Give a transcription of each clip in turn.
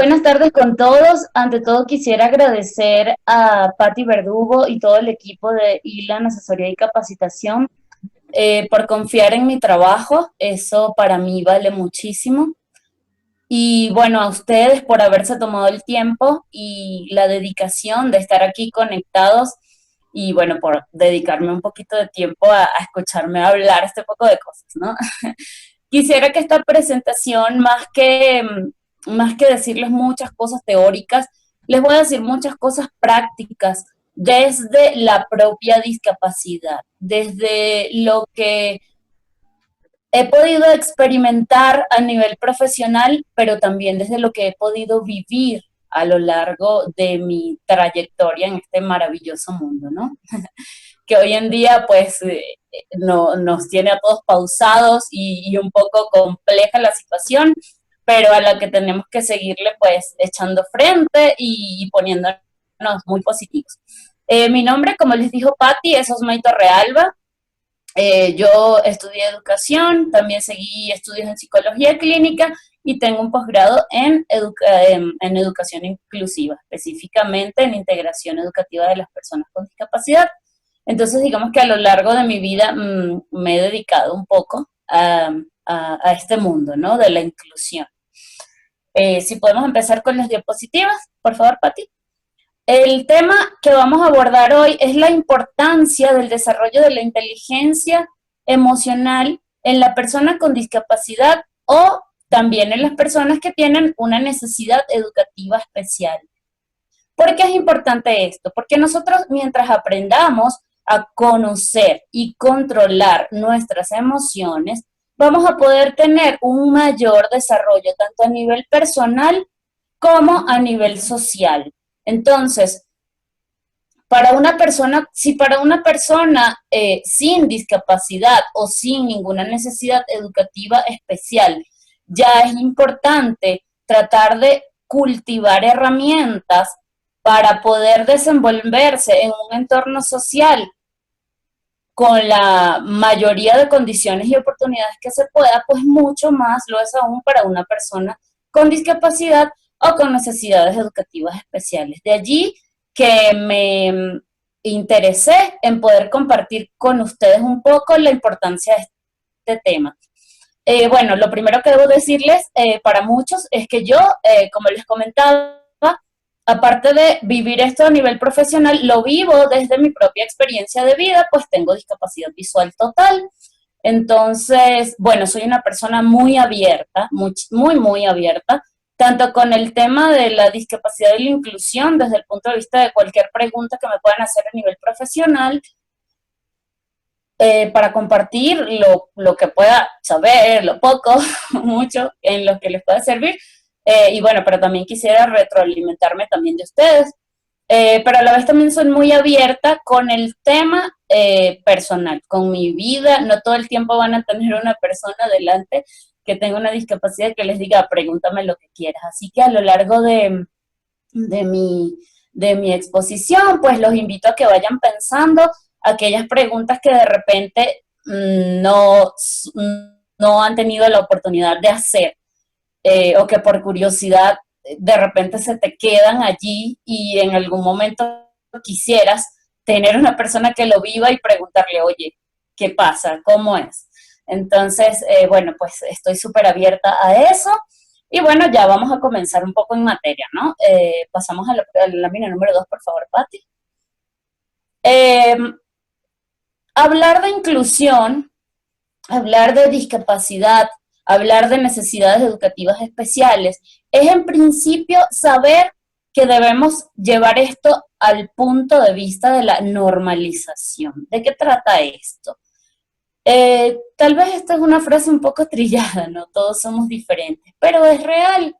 Buenas tardes con todos. Ante todo quisiera agradecer a Patti Verdugo y todo el equipo de ILAN Asesoría y Capacitación por confiar en mi trabajo. Eso para mí vale muchísimo. Y bueno, a ustedes por haberse tomado el tiempo y la dedicación de estar aquí conectados y bueno, por dedicarme un poquito de tiempo a escucharme hablar este poco de cosas, ¿no? Quisiera que esta presentación, más que decirles muchas cosas teóricas, les voy a decir muchas cosas prácticas desde la propia discapacidad, desde lo que he podido experimentar a nivel profesional, pero también desde lo que he podido vivir a lo largo de mi trayectoria en este maravilloso mundo, ¿no? Que hoy en día pues no, nos tiene a todos pausados y un poco compleja la situación, pero a la que tenemos que seguirle pues echando frente y poniéndonos muy positivos. Mi nombre, como les dijo Patti, es Osmay Torrealba. Yo estudié educación, también seguí estudios en psicología clínica y tengo un posgrado en educación inclusiva, específicamente en integración educativa de las personas con discapacidad. Entonces, digamos que a lo largo de mi vida me he dedicado un poco a este mundo, ¿no? De la inclusión. Si podemos empezar con las diapositivas, por favor, Pati. El tema que vamos a abordar hoy es la importancia del desarrollo de la inteligencia emocional en la persona con discapacidad o también en las personas que tienen una necesidad educativa especial. ¿Por qué es importante esto? Porque nosotros mientras aprendamos a conocer y controlar nuestras emociones, vamos a poder tener un mayor desarrollo tanto a nivel personal como a nivel social. Entonces, para una persona, si para una persona sin discapacidad o sin ninguna necesidad educativa especial, ya es importante tratar de cultivar herramientas para poder desenvolverse en un entorno social con la mayoría de condiciones y oportunidades que se pueda, pues mucho más lo es aún para una persona con discapacidad o con necesidades educativas especiales. De allí que me interesé en poder compartir con ustedes un poco la importancia de este tema. Bueno, lo primero que debo decirles para muchos es que yo, como les comentaba, aparte de vivir esto a nivel profesional, lo vivo desde mi propia experiencia de vida, pues tengo discapacidad visual total. Entonces, bueno, soy una persona muy abierta, muy abierta, tanto con el tema de la discapacidad y la inclusión, desde el punto de vista de cualquier pregunta que me puedan hacer a nivel profesional, para compartir lo que pueda saber, lo poco, mucho, en lo que les pueda servir. Y bueno, pero también quisiera retroalimentarme también de ustedes. Pero a la vez también soy muy abierta con el tema personal, con mi vida. No todo el tiempo van a tener una persona delante que tenga una discapacidad que les diga, pregúntame lo que quieras. Así que a lo largo de mi, de mi exposición, pues los invito a que vayan pensando aquellas preguntas que de repente no han tenido la oportunidad de hacer, o que por curiosidad de repente se te quedan allí y en algún momento quisieras tener una persona que lo viva y preguntarle, oye, ¿qué pasa? ¿Cómo es? Entonces, bueno, pues estoy súper abierta a eso. Y bueno, ya vamos a comenzar un poco en materia, ¿no? Pasamos a la lámina número 2, por favor, Patti. Eh, Hablar de inclusión, hablar de discapacidad, hablar de necesidades educativas especiales, es en principio saber que debemos llevar esto al punto de vista de la normalización. ¿De qué trata esto? Tal vez esta es una frase un poco trillada, ¿no? Todos somos diferentes, pero es real.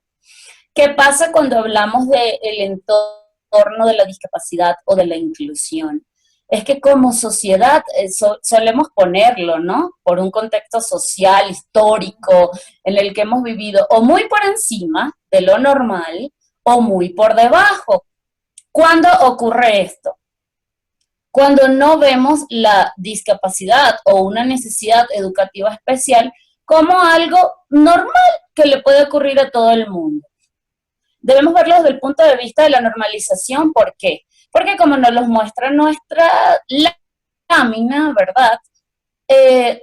¿Qué pasa cuando hablamos del entorno de la discapacidad o de la inclusión? Es que como sociedad solemos ponerlo, ¿no? Por un contexto social, histórico, en el que hemos vivido o muy por encima de lo normal o muy por debajo. ¿Cuándo ocurre esto? Cuando no vemos la discapacidad o una necesidad educativa especial como algo normal que le puede ocurrir a todo el mundo. debemos verlo desde el punto de vista de la normalización. ¿Por qué? Porque como nos los muestra nuestra lámina, ¿verdad?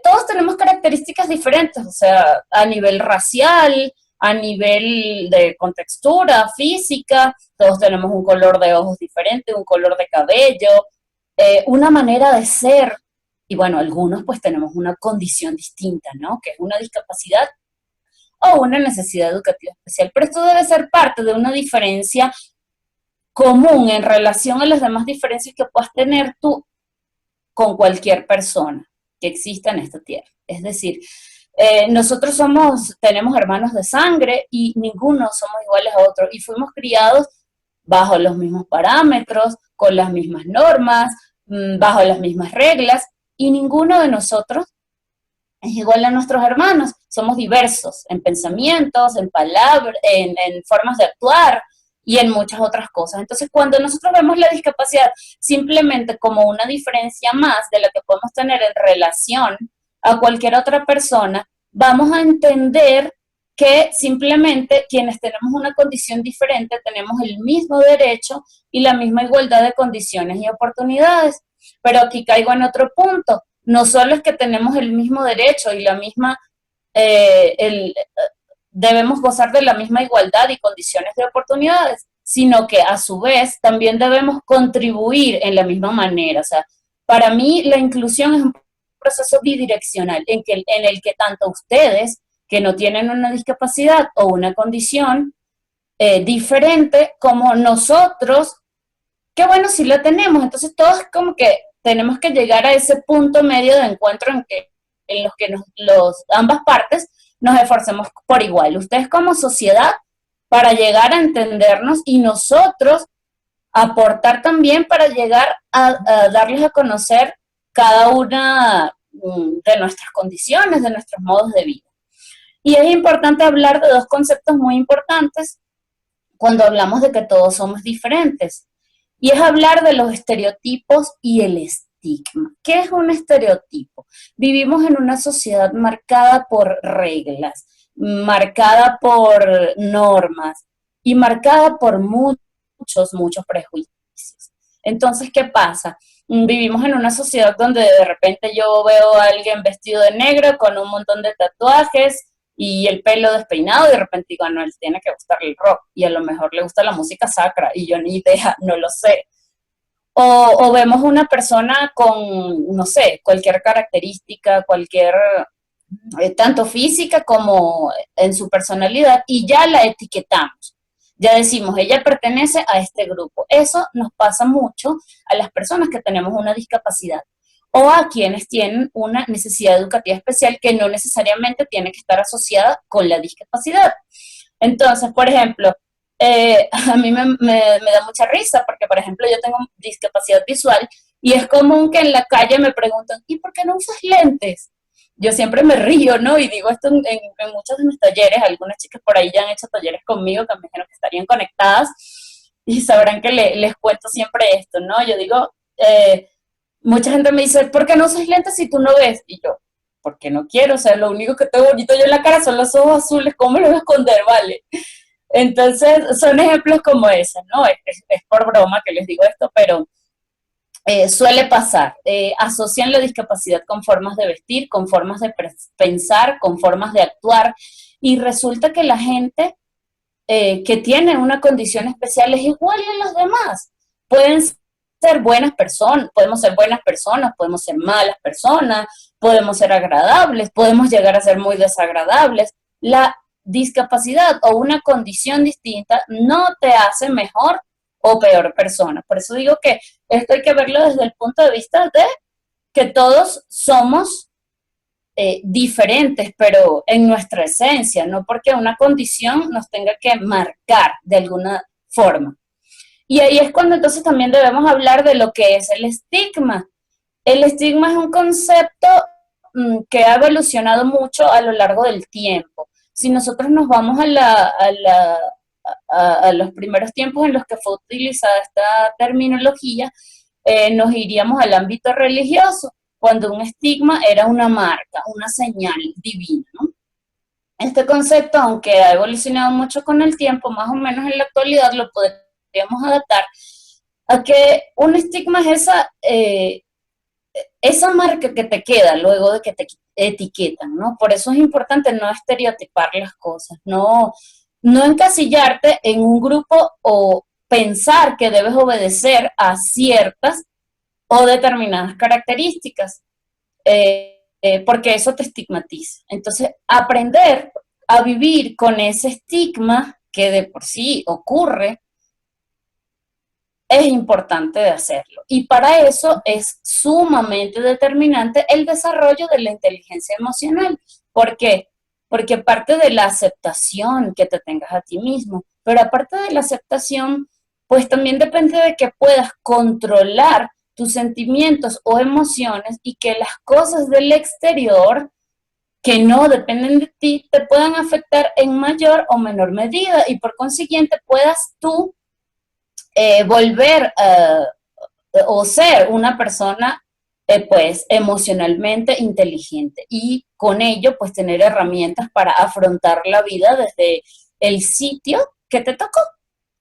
Todos tenemos características diferentes, o sea, a nivel racial, a nivel de contextura física, todos tenemos un color de ojos diferente, un color de cabello, una manera de ser, y bueno, algunos pues tenemos una condición distinta, ¿no? Que es una discapacidad o una necesidad educativa especial, pero esto debe ser parte de una diferencia común en relación a las demás diferencias que puedas tener tú con cualquier persona que exista en esta tierra. Es decir, nosotros tenemos hermanos de sangre y ninguno somos iguales a otro y fuimos criados bajo los mismos parámetros, con las mismas normas, bajo las mismas reglas y ninguno de nosotros es igual a nuestros hermanos. Somos diversos en pensamientos, en palabras, en formas de actuar y en muchas otras cosas. Entonces, cuando nosotros vemos la discapacidad simplemente como una diferencia más de la que podemos tener en relación a cualquier otra persona, vamos a entender que simplemente quienes tenemos una condición diferente tenemos el mismo derecho y la misma igualdad de condiciones y oportunidades. Pero aquí caigo en otro punto. No solo es que tenemos el mismo derecho y la misma, debemos gozar de la misma igualdad y condiciones de oportunidades, sino que a su vez también debemos contribuir en la misma manera. O sea, para mí la inclusión es un proceso bidireccional en el que tanto ustedes que no tienen una discapacidad o una condición diferente como nosotros, que bueno, sí la tenemos. Entonces todos como que tenemos que llegar a ese punto medio de encuentro en los que ambas partes nos esforcemos por igual. Ustedes como sociedad para llegar a entendernos y nosotros aportar también para llegar a darles a conocer cada una de nuestras condiciones, de nuestros modos de vida. Y es importante hablar de dos conceptos muy importantes cuando hablamos de que todos somos diferentes. Y es hablar de los estereotipos y el estigma. ¿Qué es un estereotipo? Vivimos en una sociedad marcada por reglas, marcada por normas y marcada por muchos prejuicios. Entonces, ¿qué pasa? Vivimos en una sociedad donde de repente yo veo a alguien vestido de negro con un montón de tatuajes y el pelo despeinado y de repente digo, no, él tiene que gustarle el rock y a lo mejor le gusta la música sacra y yo ni idea, no lo sé. O vemos una persona con, no sé, cualquier característica, cualquier, tanto física como en su personalidad y ya la etiquetamos. Ya decimos, ella pertenece a este grupo. Eso nos pasa mucho a las personas que tenemos una discapacidad o a quienes tienen una necesidad educativa especial que no necesariamente tiene que estar asociada con la discapacidad. Entonces, por ejemplo, a mí me da mucha risa porque, por ejemplo, yo tengo discapacidad visual y es común que en la calle me preguntan, ¿y por qué no usas lentes? Yo siempre me río, ¿no? Y digo esto en muchos de mis talleres, algunas chicas por ahí ya han hecho talleres conmigo que me dijeron que estarían conectadas y sabrán que les cuento siempre esto, ¿no? Yo digo, mucha gente me dice, ¿por qué no usas lentes si tú no ves? Y yo, porque no quiero, o sea, lo único que tengo bonito yo en la cara son los ojos azules, ¿cómo me lo voy a esconder, vale? Entonces, son ejemplos como ese, ¿no? Es por broma que les digo esto, pero suele pasar. Asocian la discapacidad con formas de vestir, con formas de pensar, con formas de actuar, y resulta que la gente que tiene una condición especial es igual a los demás. Pueden ser buenas personas, podemos ser buenas personas, podemos ser malas personas, podemos ser agradables, podemos llegar a ser muy desagradables. La discapacidad o una condición distinta no te hace mejor o peor persona. Por eso digo que esto hay que verlo desde el punto de vista de que todos somos diferentes, pero en nuestra esencia, no porque una condición nos tenga que marcar de alguna forma. Y ahí es cuando entonces también debemos hablar de lo que es el estigma. El estigma es un concepto que ha evolucionado mucho a lo largo del tiempo. Si nosotros nos vamos a los primeros tiempos en los que fue utilizada esta terminología, nos iríamos al ámbito religioso, cuando un estigma era una marca, una señal divina, ¿no? Este concepto, aunque ha evolucionado mucho con el tiempo, más o menos en la actualidad lo podríamos adaptar a que un estigma es esa marca que te queda luego de que te etiquetan, ¿no? Por eso es importante no estereotipar las cosas, no encasillarte en un grupo o pensar que debes obedecer a ciertas o determinadas características, porque eso te estigmatiza. Entonces, aprender a vivir con ese estigma que de por sí ocurre es importante de hacerlo. Y para eso es sumamente determinante el desarrollo de la inteligencia emocional. ¿Por qué? Porque parte de la aceptación que te tengas a ti mismo, pero aparte de la aceptación, pues también depende de que puedas controlar tus sentimientos o emociones y que las cosas del exterior que no dependen de ti te puedan afectar en mayor o menor medida y por consiguiente puedas tú volver o ser una persona pues emocionalmente inteligente y con ello pues tener herramientas para afrontar la vida desde el sitio que te tocó,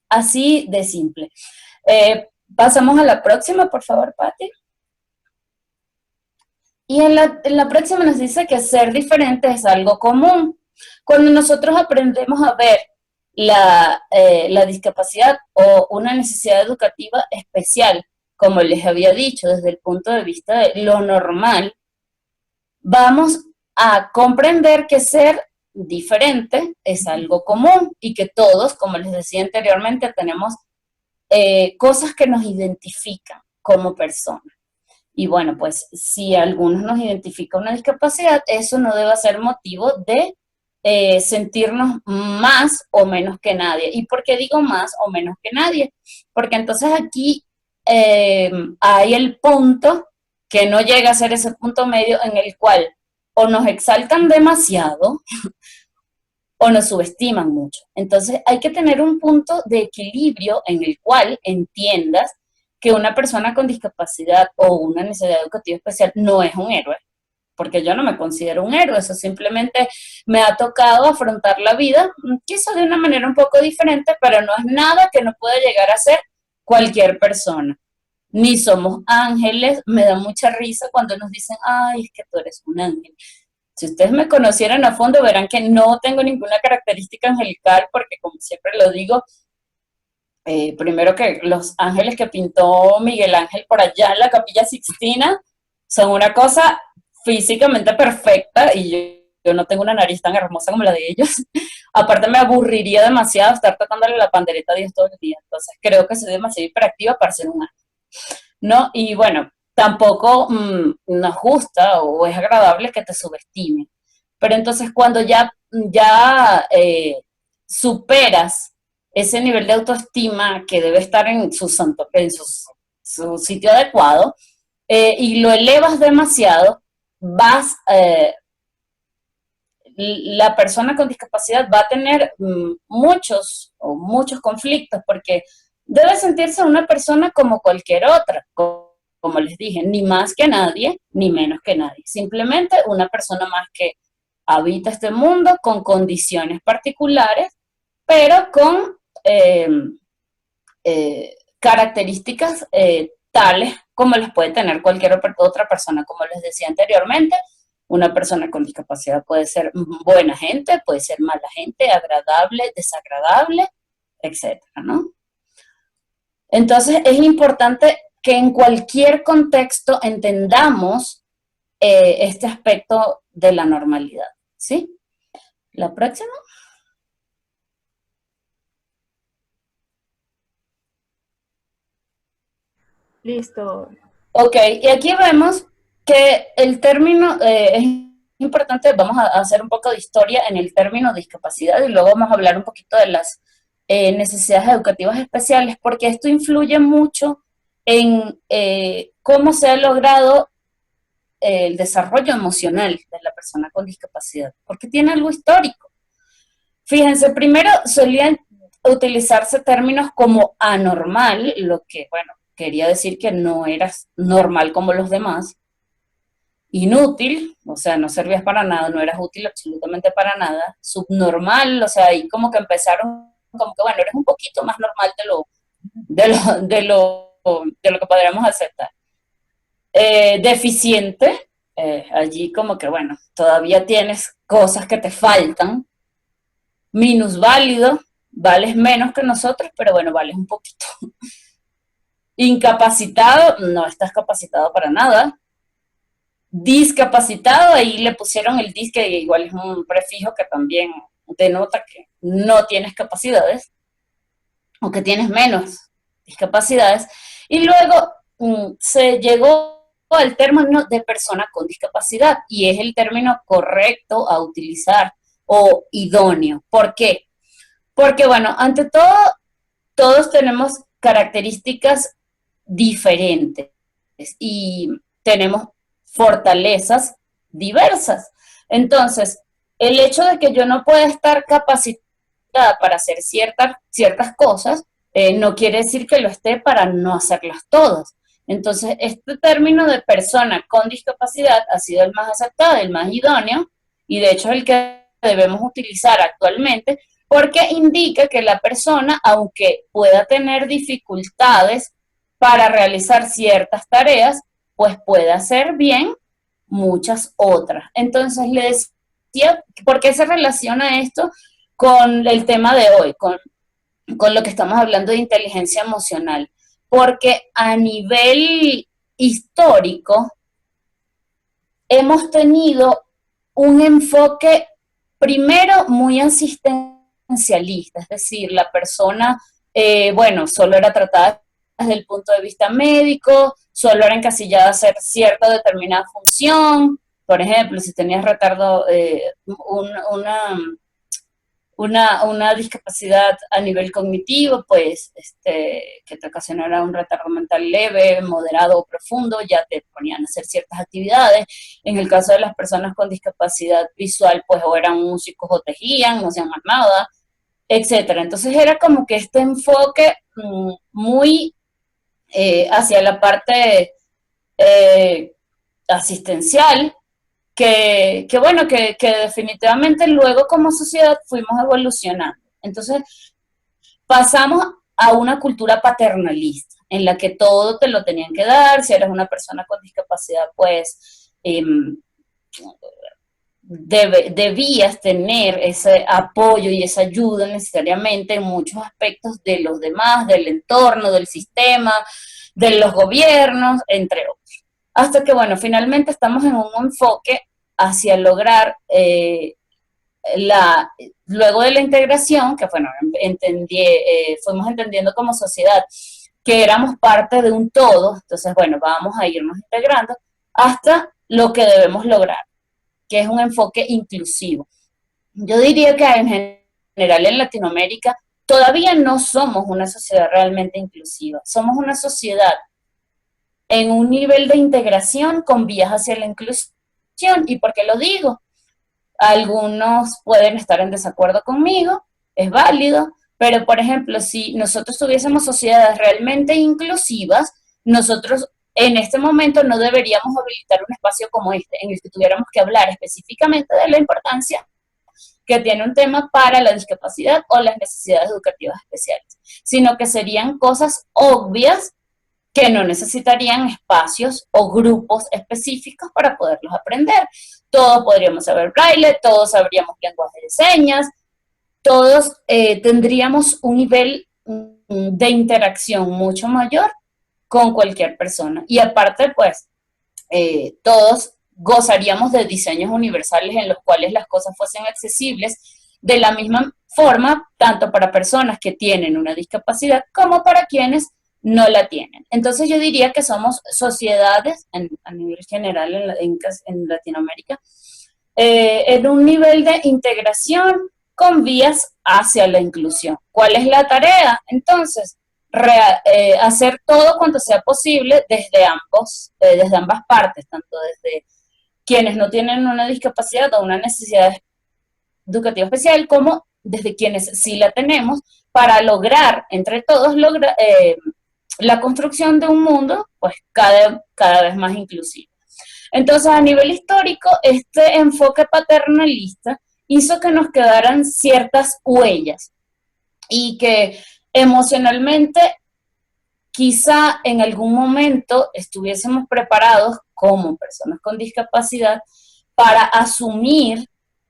así de simple. Pasamos a la próxima, por favor, Patti. Y en la próxima nos dice que ser diferente es algo común. Cuando nosotros aprendemos a ver la discapacidad o una necesidad educativa especial, como les había dicho, desde el punto de vista de lo normal, vamos a comprender que ser diferente es algo común y que todos, como les decía anteriormente, tenemos cosas que nos identifican como personas. Y bueno, pues si a algunos nos identifica una discapacidad, eso no debe ser motivo de sentirnos más o menos que nadie. ¿Y por qué digo más o menos que nadie? Porque entonces aquí hay el punto que no llega a ser ese punto medio en el cual o nos exaltan demasiado o nos subestiman mucho. Entonces hay que tener un punto de equilibrio en el cual entiendas que una persona con discapacidad o una necesidad educativa especial no es un héroe, porque yo no me considero un héroe, eso simplemente me ha tocado afrontar la vida, quizás de una manera un poco diferente, pero no es nada que no pueda llegar a ser cualquier persona. Ni somos ángeles, me da mucha risa cuando nos dicen, ay, es que tú eres un ángel. Si ustedes me conocieran a fondo, verán que no tengo ninguna característica angelical, porque como siempre lo digo, primero que los ángeles que pintó Miguel Ángel por allá en la Capilla Sixtina son una cosa físicamente perfecta y yo no tengo una nariz tan hermosa como la de ellos. Aparte me aburriría demasiado estar tocándole la pandereta a Dios todo el día. Entonces creo que soy demasiado hiperactiva para ser un ángel, ¿no? Y bueno, tampoco nos gusta o es agradable que te subestimen. Pero entonces cuando ya superas ese nivel de autoestima que debe estar en su sitio adecuado y lo elevas demasiado, la persona con discapacidad va a tener muchos conflictos porque debe sentirse una persona como cualquier otra, como les dije, ni más que nadie, ni menos que nadie. Simplemente una persona más que habita este mundo con condiciones particulares, pero con características tales como las puede tener cualquier otra persona, como les decía anteriormente. Una persona con discapacidad puede ser buena gente, puede ser mala gente, agradable, desagradable, etcétera, ¿no? Entonces es importante que en cualquier contexto entendamos este aspecto de la normalidad, ¿sí? La próxima. Listo. Ok, y aquí vemos que el término es importante, vamos a hacer un poco de historia en el término discapacidad y luego vamos a hablar un poquito de las necesidades educativas especiales, porque esto influye mucho en cómo se ha logrado el desarrollo emocional de la persona con discapacidad, porque tiene algo histórico. Fíjense, primero solían utilizarse términos como anormal, lo que, bueno, quería decir que no eras normal como los demás, inútil, o sea, no servías para nada, no eras útil absolutamente para nada, subnormal, o sea, y como que empezaron como que, bueno, eres un poquito más normal de lo que podríamos aceptar. Deficiente, allí como que, bueno, todavía tienes cosas que te faltan, minusválido, vales menos que nosotros, pero bueno, vales un poquito. Incapacitado, no estás capacitado para nada. Discapacitado, ahí le pusieron el dis, que igual es un prefijo que también denota que no tienes capacidades o que tienes menos discapacidades. Y luego se llegó al término de persona con discapacidad y es el término correcto a utilizar o idóneo. ¿Por qué? Porque, bueno, ante todo, todos tenemos características diferentes y tenemos fortalezas diversas. Entonces, el hecho de que yo no pueda estar capacitada para hacer ciertas cosas, no quiere decir que lo esté para no hacerlas todas. Entonces, este término de persona con discapacidad ha sido el más aceptado, el más idóneo, y de hecho es el que debemos utilizar actualmente, porque indica que la persona, aunque pueda tener dificultades para realizar ciertas tareas, pues puede hacer bien muchas otras. Entonces, le decía, ¿por qué se relaciona esto con el tema de hoy, con lo que estamos hablando de inteligencia emocional? Porque a nivel histórico hemos tenido un enfoque primero muy asistencialista, es decir, la persona, bueno, solo era tratada desde el punto de vista médico, solo era encasillada a hacer cierta determinada función. Por ejemplo, si tenías retardo, una discapacidad a nivel cognitivo, pues que te ocasionara un retardo mental leve, moderado o profundo, ya te ponían a hacer ciertas actividades. En el caso de las personas con discapacidad visual, pues o eran músicos o tejían, no hacían más nada, etcétera. Entonces era como que este enfoque muy hacia la parte eh, asistencial, bueno, que definitivamente luego como sociedad fuimos evolucionando. Entonces pasamos a una cultura paternalista, en la que todo te lo tenían que dar. Si eres una persona con discapacidad, pues debías tener ese apoyo y esa ayuda necesariamente en muchos aspectos de los demás, del entorno, del sistema, de los gobiernos, entre otros. Hasta que, bueno, finalmente estamos en un enfoque hacia lograr luego de la integración, que bueno, fuimos entendiendo como sociedad que éramos parte de un todo. Entonces, bueno, vamos a irnos integrando hasta lo que debemos lograr, que es un enfoque inclusivo. Yo diría que en general en Latinoamérica todavía no somos una sociedad realmente inclusiva, somos una sociedad en un nivel de integración con vías hacia la inclusión. ¿Y por qué lo digo? Algunos pueden estar en desacuerdo conmigo, es válido, pero por ejemplo, si nosotros tuviésemos sociedades realmente inclusivas, nosotros en este momento no deberíamos habilitar un espacio como este, en el que tuviéramos que hablar específicamente de la importancia que tiene un tema para la discapacidad o las necesidades educativas especiales, sino que serían cosas obvias que no necesitarían espacios o grupos específicos para poderlos aprender. Todos podríamos saber braille, todos sabríamos lenguaje de señas, todos tendríamos un nivel de interacción mucho mayor con cualquier persona. Y aparte, pues, todos gozaríamos de diseños universales en los cuales las cosas fuesen accesibles de la misma forma, tanto para personas que tienen una discapacidad como para quienes no la tienen. Entonces yo diría que somos sociedades a nivel general en Latinoamérica en un nivel de integración con vías hacia la inclusión. ¿Cuál es la tarea? Entonces, hacer todo cuanto sea posible desde ambas partes, tanto desde quienes no tienen una discapacidad o una necesidad educativa especial, como desde quienes sí la tenemos, para lograr, entre todos, la construcción de un mundo pues cada vez más inclusivo. Entonces, a nivel histórico, este enfoque paternalista hizo que nos quedaran ciertas huellas y que emocionalmente quizá en algún momento estuviésemos preparados como personas con discapacidad para asumir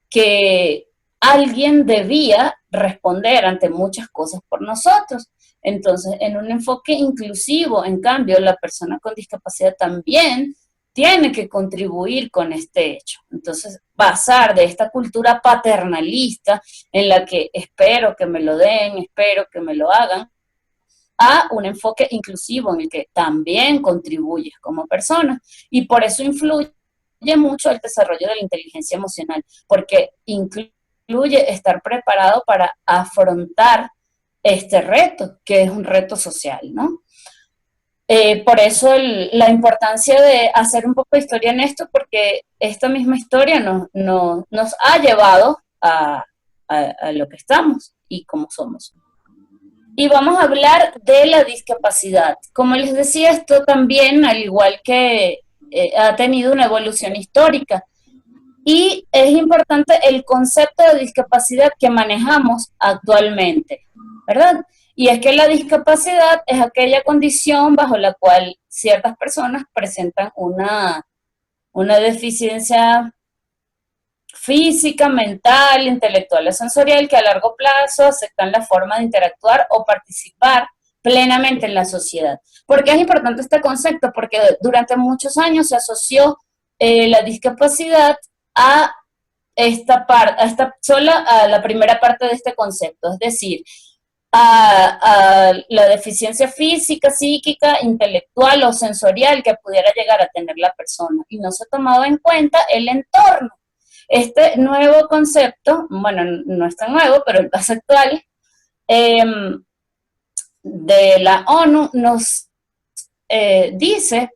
que alguien debía responder ante muchas cosas por nosotros. Entonces, en un enfoque inclusivo, en cambio, la persona con discapacidad también tiene que contribuir con este hecho. Entonces, pasar de esta cultura paternalista en la que espero que me lo den, espero que me lo hagan, a un enfoque inclusivo en el que también contribuyes como persona. Y por eso influye mucho el desarrollo de la inteligencia emocional, porque incluye estar preparado para afrontar este reto, que es un reto social, ¿no? Por eso la importancia de hacer un poco de historia en esto, porque esta misma historia nos ha llevado a lo que estamos y cómo somos. Y vamos a hablar de la discapacidad. Como les decía, esto también, al igual que ha tenido una evolución histórica. Y es importante el concepto de discapacidad que manejamos actualmente, ¿verdad? Y es que la discapacidad es aquella condición bajo la cual ciertas personas presentan una deficiencia física, mental, intelectual o sensorial que a largo plazo afectan la forma de interactuar o participar plenamente en la sociedad. ¿Por qué es importante este concepto? Porque durante muchos años se asoció la discapacidad a esta parte, a la primera parte de este concepto, es decir, a la deficiencia física, psíquica, intelectual o sensorial que pudiera llegar a tener la persona. Y no se ha tomado en cuenta el entorno. Este nuevo concepto, bueno, no es tan nuevo, pero el caso actual de la ONU nos dice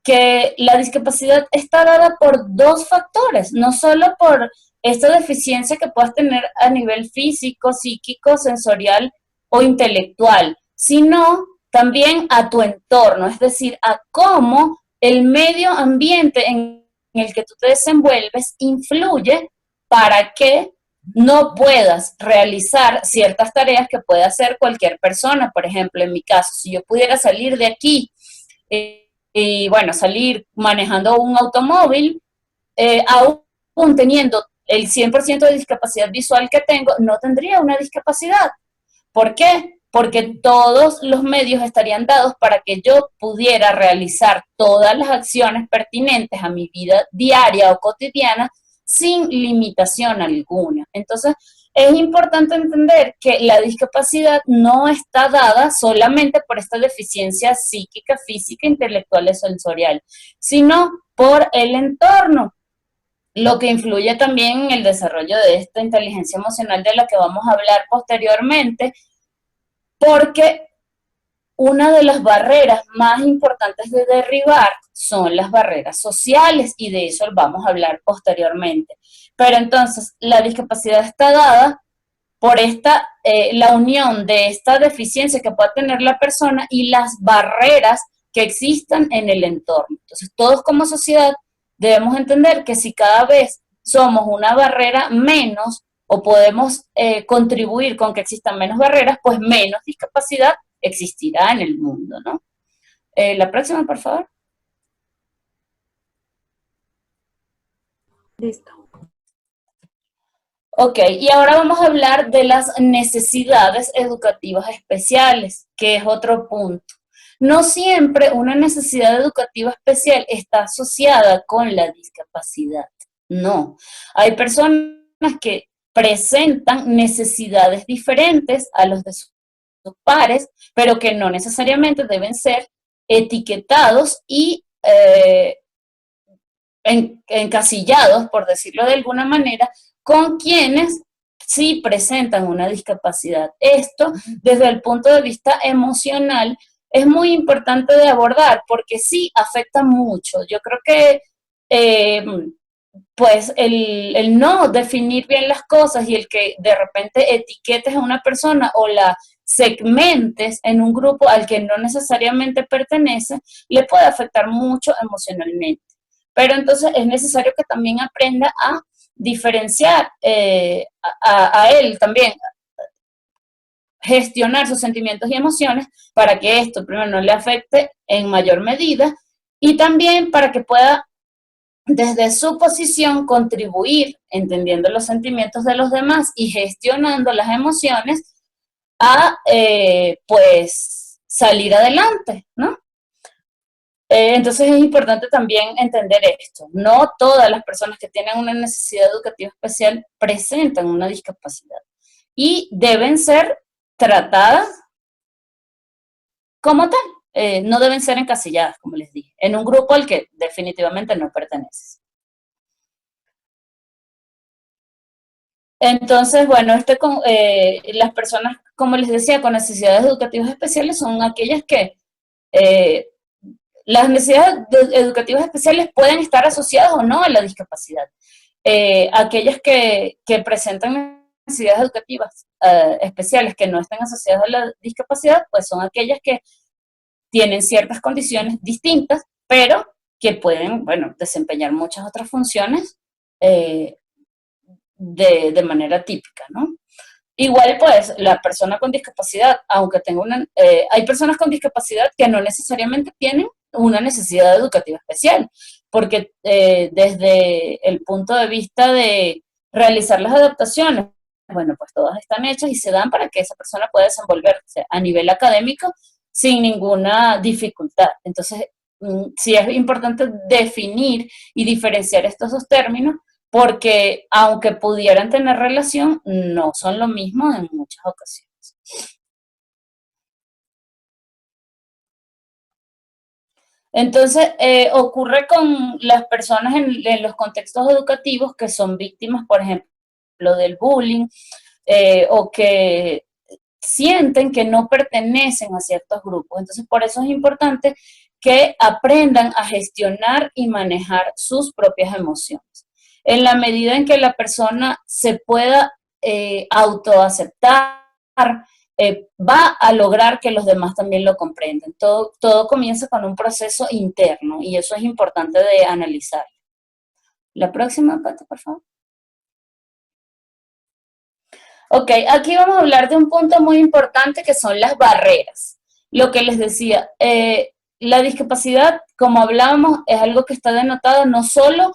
que la discapacidad está dada por dos factores, no solo por esta deficiencia que puedas tener a nivel físico, psíquico, sensorial o intelectual, sino también a tu entorno, es decir, a cómo el medio ambiente en el que tú te desenvuelves influye para que no puedas realizar ciertas tareas que puede hacer cualquier persona. Por ejemplo, en mi caso, si yo pudiera salir de aquí y bueno, salir manejando un automóvil, aún teniendo el 100% de discapacidad visual que tengo, no tendría una discapacidad. ¿Por qué? Porque todos los medios estarían dados para que yo pudiera realizar todas las acciones pertinentes a mi vida diaria o cotidiana sin limitación alguna. Entonces, es importante entender que la discapacidad no está dada solamente por esta deficiencia psíquica, física, intelectual y sensorial, sino por el entorno, lo que influye también en el desarrollo de esta inteligencia emocional de la que vamos a hablar posteriormente, porque una de las barreras más importantes de derribar son las barreras sociales y de eso vamos a hablar posteriormente. Pero entonces, la discapacidad está dada por la unión de esta deficiencia que pueda tener la persona y las barreras que existan en el entorno. Entonces, todos como sociedad debemos entender que si cada vez somos una barrera menos o podemos contribuir con que existan menos barreras, pues menos discapacidad existirá en el mundo, ¿no? La próxima, por favor. Listo. Ok, y ahora vamos a hablar de las necesidades educativas especiales, que es otro punto. No siempre una necesidad educativa especial está asociada con la discapacidad. No. Hay personas que presentan necesidades diferentes a los de sus pares, pero que no necesariamente deben ser etiquetados y encasillados, por decirlo de alguna manera, con quienes sí presentan una discapacidad. Esto, desde el punto de vista emocional, es muy importante de abordar porque sí afecta mucho. Yo creo que pues el no definir bien las cosas y el que de repente etiquetes a una persona o la segmentes en un grupo al que no necesariamente pertenece, le puede afectar mucho emocionalmente. pero entonces es necesario que también aprenda a diferenciar a él también, gestionar sus sentimientos y emociones para que esto primero no le afecte en mayor medida y también para que pueda desde su posición contribuir, entendiendo los sentimientos de los demás y gestionando las emociones a pues salir adelante, ¿no? Entonces es importante también entender esto. No todas las personas que tienen una necesidad educativa especial presentan una discapacidad y deben ser tratadas como tal. No deben ser encasilladas, como les dije, en un grupo al que definitivamente no perteneces. Entonces, bueno, las personas, como les decía, con necesidades educativas especiales son aquellas que eh, las necesidades educativas especiales pueden estar asociadas o no a la discapacidad. Aquellas que presentan necesidades educativas especiales que no estén asociadas a la discapacidad, pues son aquellas que tienen ciertas condiciones distintas, pero que pueden, bueno, desempeñar muchas otras funciones eh, de manera típica, ¿no? Igual, pues, la persona con discapacidad, aunque tenga hay personas con discapacidad que no necesariamente tienen una necesidad educativa especial, porque desde el punto de vista de realizar las adaptaciones, bueno, pues todas están hechas y se dan para que esa persona pueda desenvolverse a nivel académico sin ninguna dificultad. Entonces, sí es importante definir y diferenciar estos dos términos porque aunque pudieran tener relación, no son lo mismo en muchas ocasiones. Entonces, ocurre con las personas en los contextos educativos que son víctimas, por ejemplo, del bullying, o que sienten que no pertenecen a ciertos grupos. Entonces, por eso es importante que aprendan a gestionar y manejar sus propias emociones. En la medida en que la persona se pueda autoaceptar, va a lograr que los demás también lo comprendan. Todo comienza con un proceso interno y eso es importante de analizar. La próxima, Pati, por favor. Ok, aquí vamos a hablar de un punto muy importante que son las barreras. Lo que les decía, la discapacidad, como hablábamos, es algo que está denotado no solo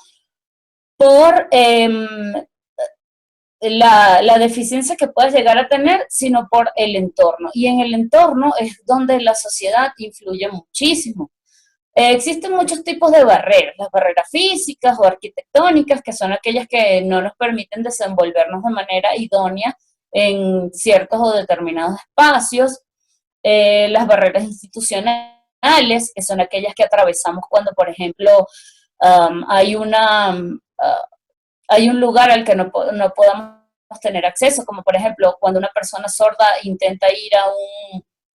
por la deficiencia que puedes llegar a tener, sino por el entorno. Y en el entorno es donde la sociedad influye muchísimo. Existen muchos tipos de barreras, las barreras físicas o arquitectónicas, que son aquellas que no nos permiten desenvolvernos de manera idónea en ciertos o determinados espacios, las barreras institucionales, que son aquellas que atravesamos cuando, por ejemplo, hay un lugar al que no podamos tener acceso, como por ejemplo cuando una persona sorda intenta ir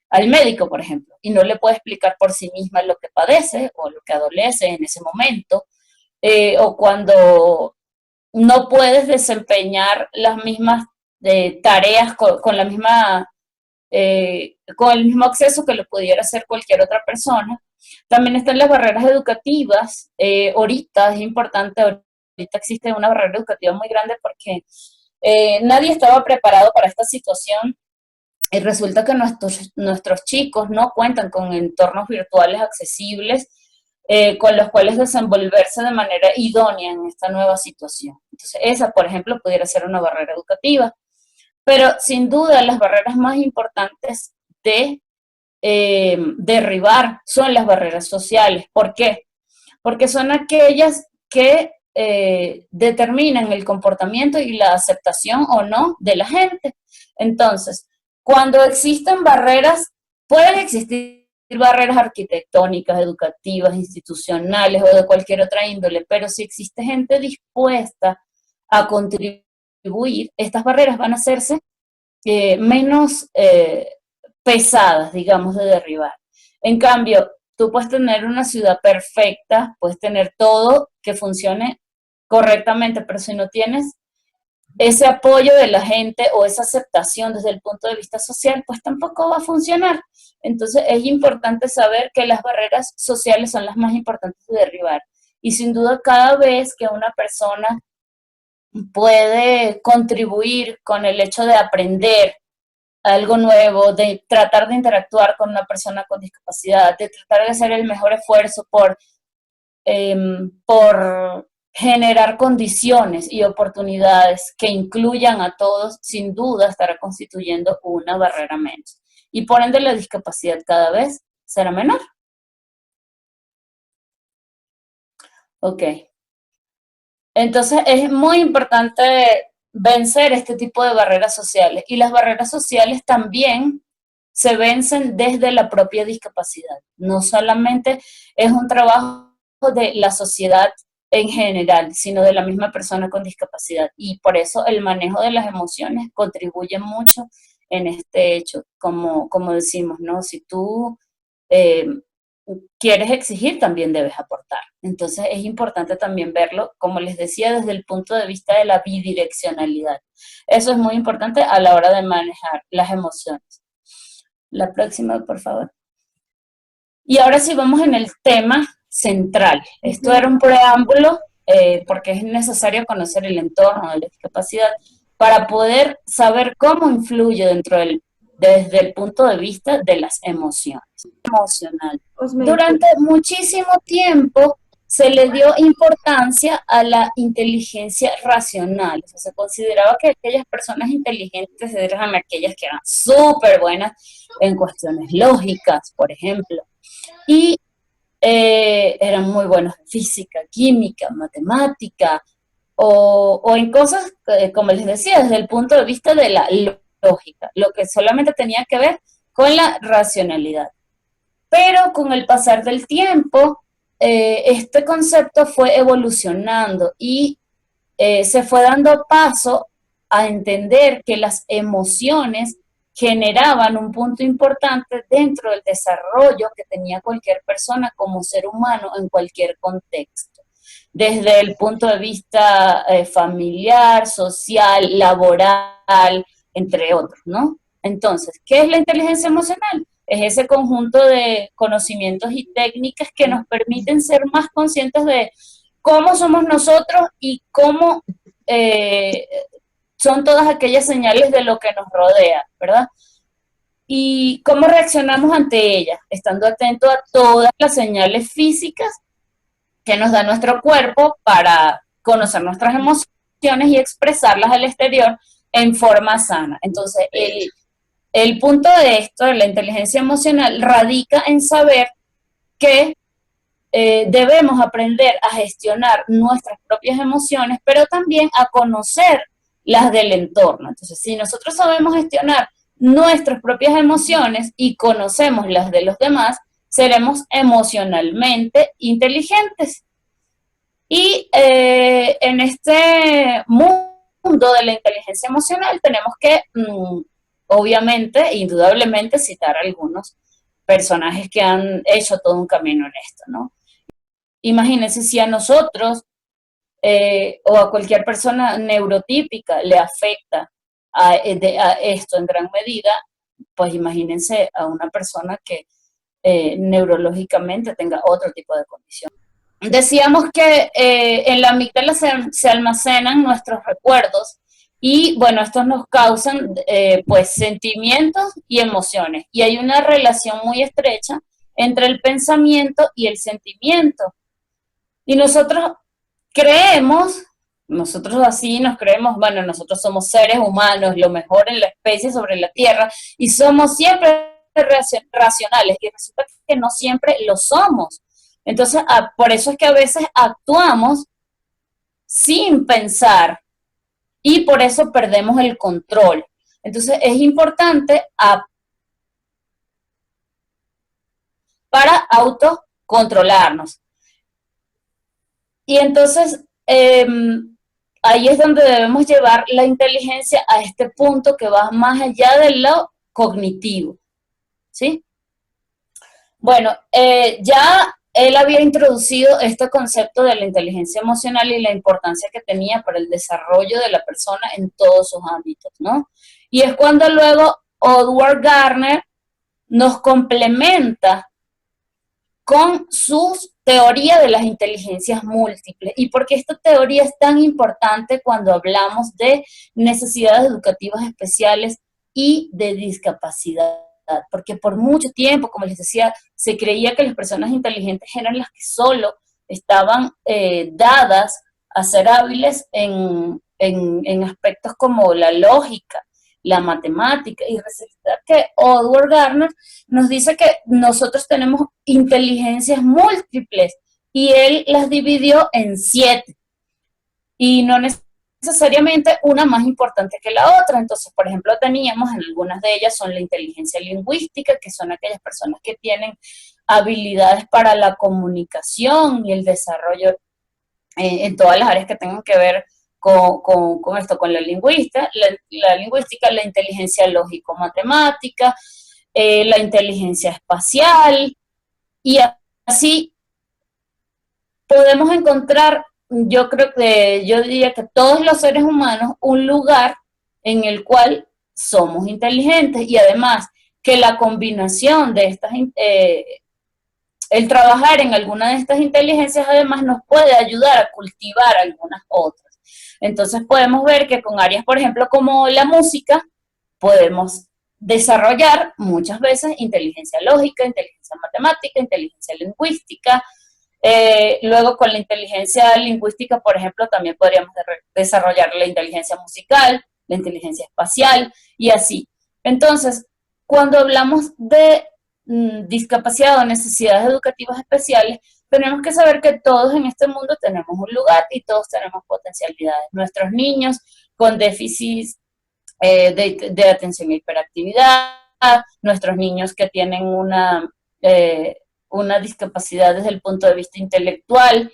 al médico, por ejemplo, y no le puede explicar por sí misma lo que padece o lo que adolece en ese momento, o cuando no puedes desempeñar las mismas tareas con la misma, con el mismo acceso que lo pudiera hacer cualquier otra persona. También están las barreras educativas. Ahorita es importante, ahorita existe una barrera educativa muy grande porque nadie estaba preparado para esta situación y resulta que nuestros chicos no cuentan con entornos virtuales accesibles con los cuales desenvolverse de manera idónea en esta nueva situación. Entonces, esa, por ejemplo, pudiera ser una barrera educativa. Pero sin duda las barreras más importantes de derribar son las barreras sociales. ¿Por qué? Porque son aquellas que determinan el comportamiento y la aceptación o no de la gente. Entonces, cuando existen barreras, pueden existir barreras arquitectónicas, educativas, institucionales o de cualquier otra índole, pero si existe gente dispuesta a contribuir, estas barreras van a hacerse menos pesadas, digamos, de derribar. En cambio, tú puedes tener una ciudad perfecta, puedes tener todo que funcione correctamente, pero si no tienes ese apoyo de la gente o esa aceptación desde el punto de vista social, pues tampoco va a funcionar. Entonces es importante saber que las barreras sociales son las más importantes de derribar. Y sin duda cada vez que una persona puede contribuir con el hecho de aprender algo nuevo, de tratar de interactuar con una persona con discapacidad, de tratar de hacer el mejor esfuerzo por generar condiciones y oportunidades que incluyan a todos, sin duda estará constituyendo una barrera menos. Y por ende la discapacidad cada vez será menor. Ok. Entonces es muy importante vencer este tipo de barreras sociales. Y las barreras sociales también se vencen desde la propia discapacidad. No solamente es un trabajo de la sociedad en general, sino de la misma persona con discapacidad. Y por eso el manejo de las emociones contribuye mucho en este hecho, como decimos, ¿no? Si tú eh, quieres exigir, también debes aportar. Entonces es importante también verlo, como les decía, desde el punto de vista de la bidireccionalidad. Eso es muy importante a la hora de manejar las emociones. La próxima, por favor. Y ahora sí vamos en el tema central. Esto era un preámbulo porque es necesario conocer el entorno de la discapacidad para poder saber cómo influye desde el punto de vista de las emociones. Emocional. Durante muchísimo tiempo se le dio importancia a la inteligencia racional. O sea, se consideraba que aquellas personas inteligentes eran aquellas que eran súper buenas en cuestiones lógicas, por ejemplo, y eran muy buenos en física, química, matemática, o en cosas, como les decía, desde el punto de vista de la lógica, lo que solamente tenía que ver con la racionalidad. Pero con el pasar del tiempo, este concepto fue evolucionando y se fue dando paso a entender que las emociones generaban un punto importante dentro del desarrollo que tenía cualquier persona como ser humano en cualquier contexto, desde el punto de vista familiar, social, laboral, entre otros, ¿no? Entonces, ¿qué es la inteligencia emocional? Es ese conjunto de conocimientos y técnicas que nos permiten ser más conscientes de cómo somos nosotros y cómo eh, son todas aquellas señales de lo que nos rodea, ¿verdad? Y cómo reaccionamos ante ellas, estando atento a todas las señales físicas que nos da nuestro cuerpo para conocer nuestras emociones y expresarlas al exterior en forma sana. Entonces, el punto de esto, de la inteligencia emocional, radica en saber que debemos aprender a gestionar nuestras propias emociones, pero también a conocer las del entorno. Entonces, si nosotros sabemos gestionar nuestras propias emociones y conocemos las de los demás, seremos emocionalmente inteligentes. Y en este mundo de la inteligencia emocional tenemos que, obviamente, indudablemente, citar algunos personajes que han hecho todo un camino en esto, ¿no? Imagínense si a nosotros o a cualquier persona neurotípica le afecta a esto en gran medida, pues imagínense a una persona que neurológicamente tenga otro tipo de condición. Decíamos que en la amígdala se almacenan nuestros recuerdos y bueno, estos nos causan pues sentimientos y emociones y hay una relación muy estrecha entre el pensamiento y el sentimiento. Y nosotros así nos creemos, bueno, nosotros somos seres humanos, lo mejor en la especie sobre la Tierra, y somos siempre racionales, y resulta que no siempre lo somos. Entonces, por eso es que a veces actuamos sin pensar, y por eso perdemos el control. Entonces, es importante para autocontrolarnos. Y entonces, ahí es donde debemos llevar la inteligencia a este punto que va más allá de lo cognitivo, ¿sí? Bueno, ya él había introducido este concepto de la inteligencia emocional y la importancia que tenía para el desarrollo de la persona en todos sus ámbitos, ¿no? Y es cuando luego Edward Gardner nos complementa con sus teoría de las inteligencias múltiples. ¿Y por qué esta teoría es tan importante cuando hablamos de necesidades educativas especiales y de discapacidad? Porque por mucho tiempo, como les decía, se creía que las personas inteligentes eran las que solo estaban dadas a ser hábiles en aspectos como la lógica, la matemática, y resulta que Edward Gardner nos dice que nosotros tenemos inteligencias múltiples y él las dividió en 7 y no necesariamente una más importante que la otra. Entonces, por ejemplo, teníamos en algunas de ellas son la inteligencia lingüística, que son aquellas personas que tienen habilidades para la comunicación y el desarrollo en todas las áreas que tengan que ver con esto, con la lingüística, la inteligencia lógico-matemática, la inteligencia espacial, y así podemos encontrar, yo diría que todos los seres humanos, un lugar en el cual somos inteligentes, y además que la combinación de estas, el trabajar en alguna de estas inteligencias además nos puede ayudar a cultivar algunas otras. Entonces podemos ver que con áreas, por ejemplo, como la música, podemos desarrollar muchas veces inteligencia lógica, inteligencia matemática, inteligencia lingüística. Luego con la inteligencia lingüística, por ejemplo, también podríamos desarrollar la inteligencia musical, la inteligencia espacial y así. Entonces, cuando hablamos de discapacidad o necesidades educativas especiales, tenemos que saber que todos en este mundo tenemos un lugar y todos tenemos potencialidades. Nuestros niños con déficits de atención e hiperactividad, nuestros niños que tienen una discapacidad desde el punto de vista intelectual.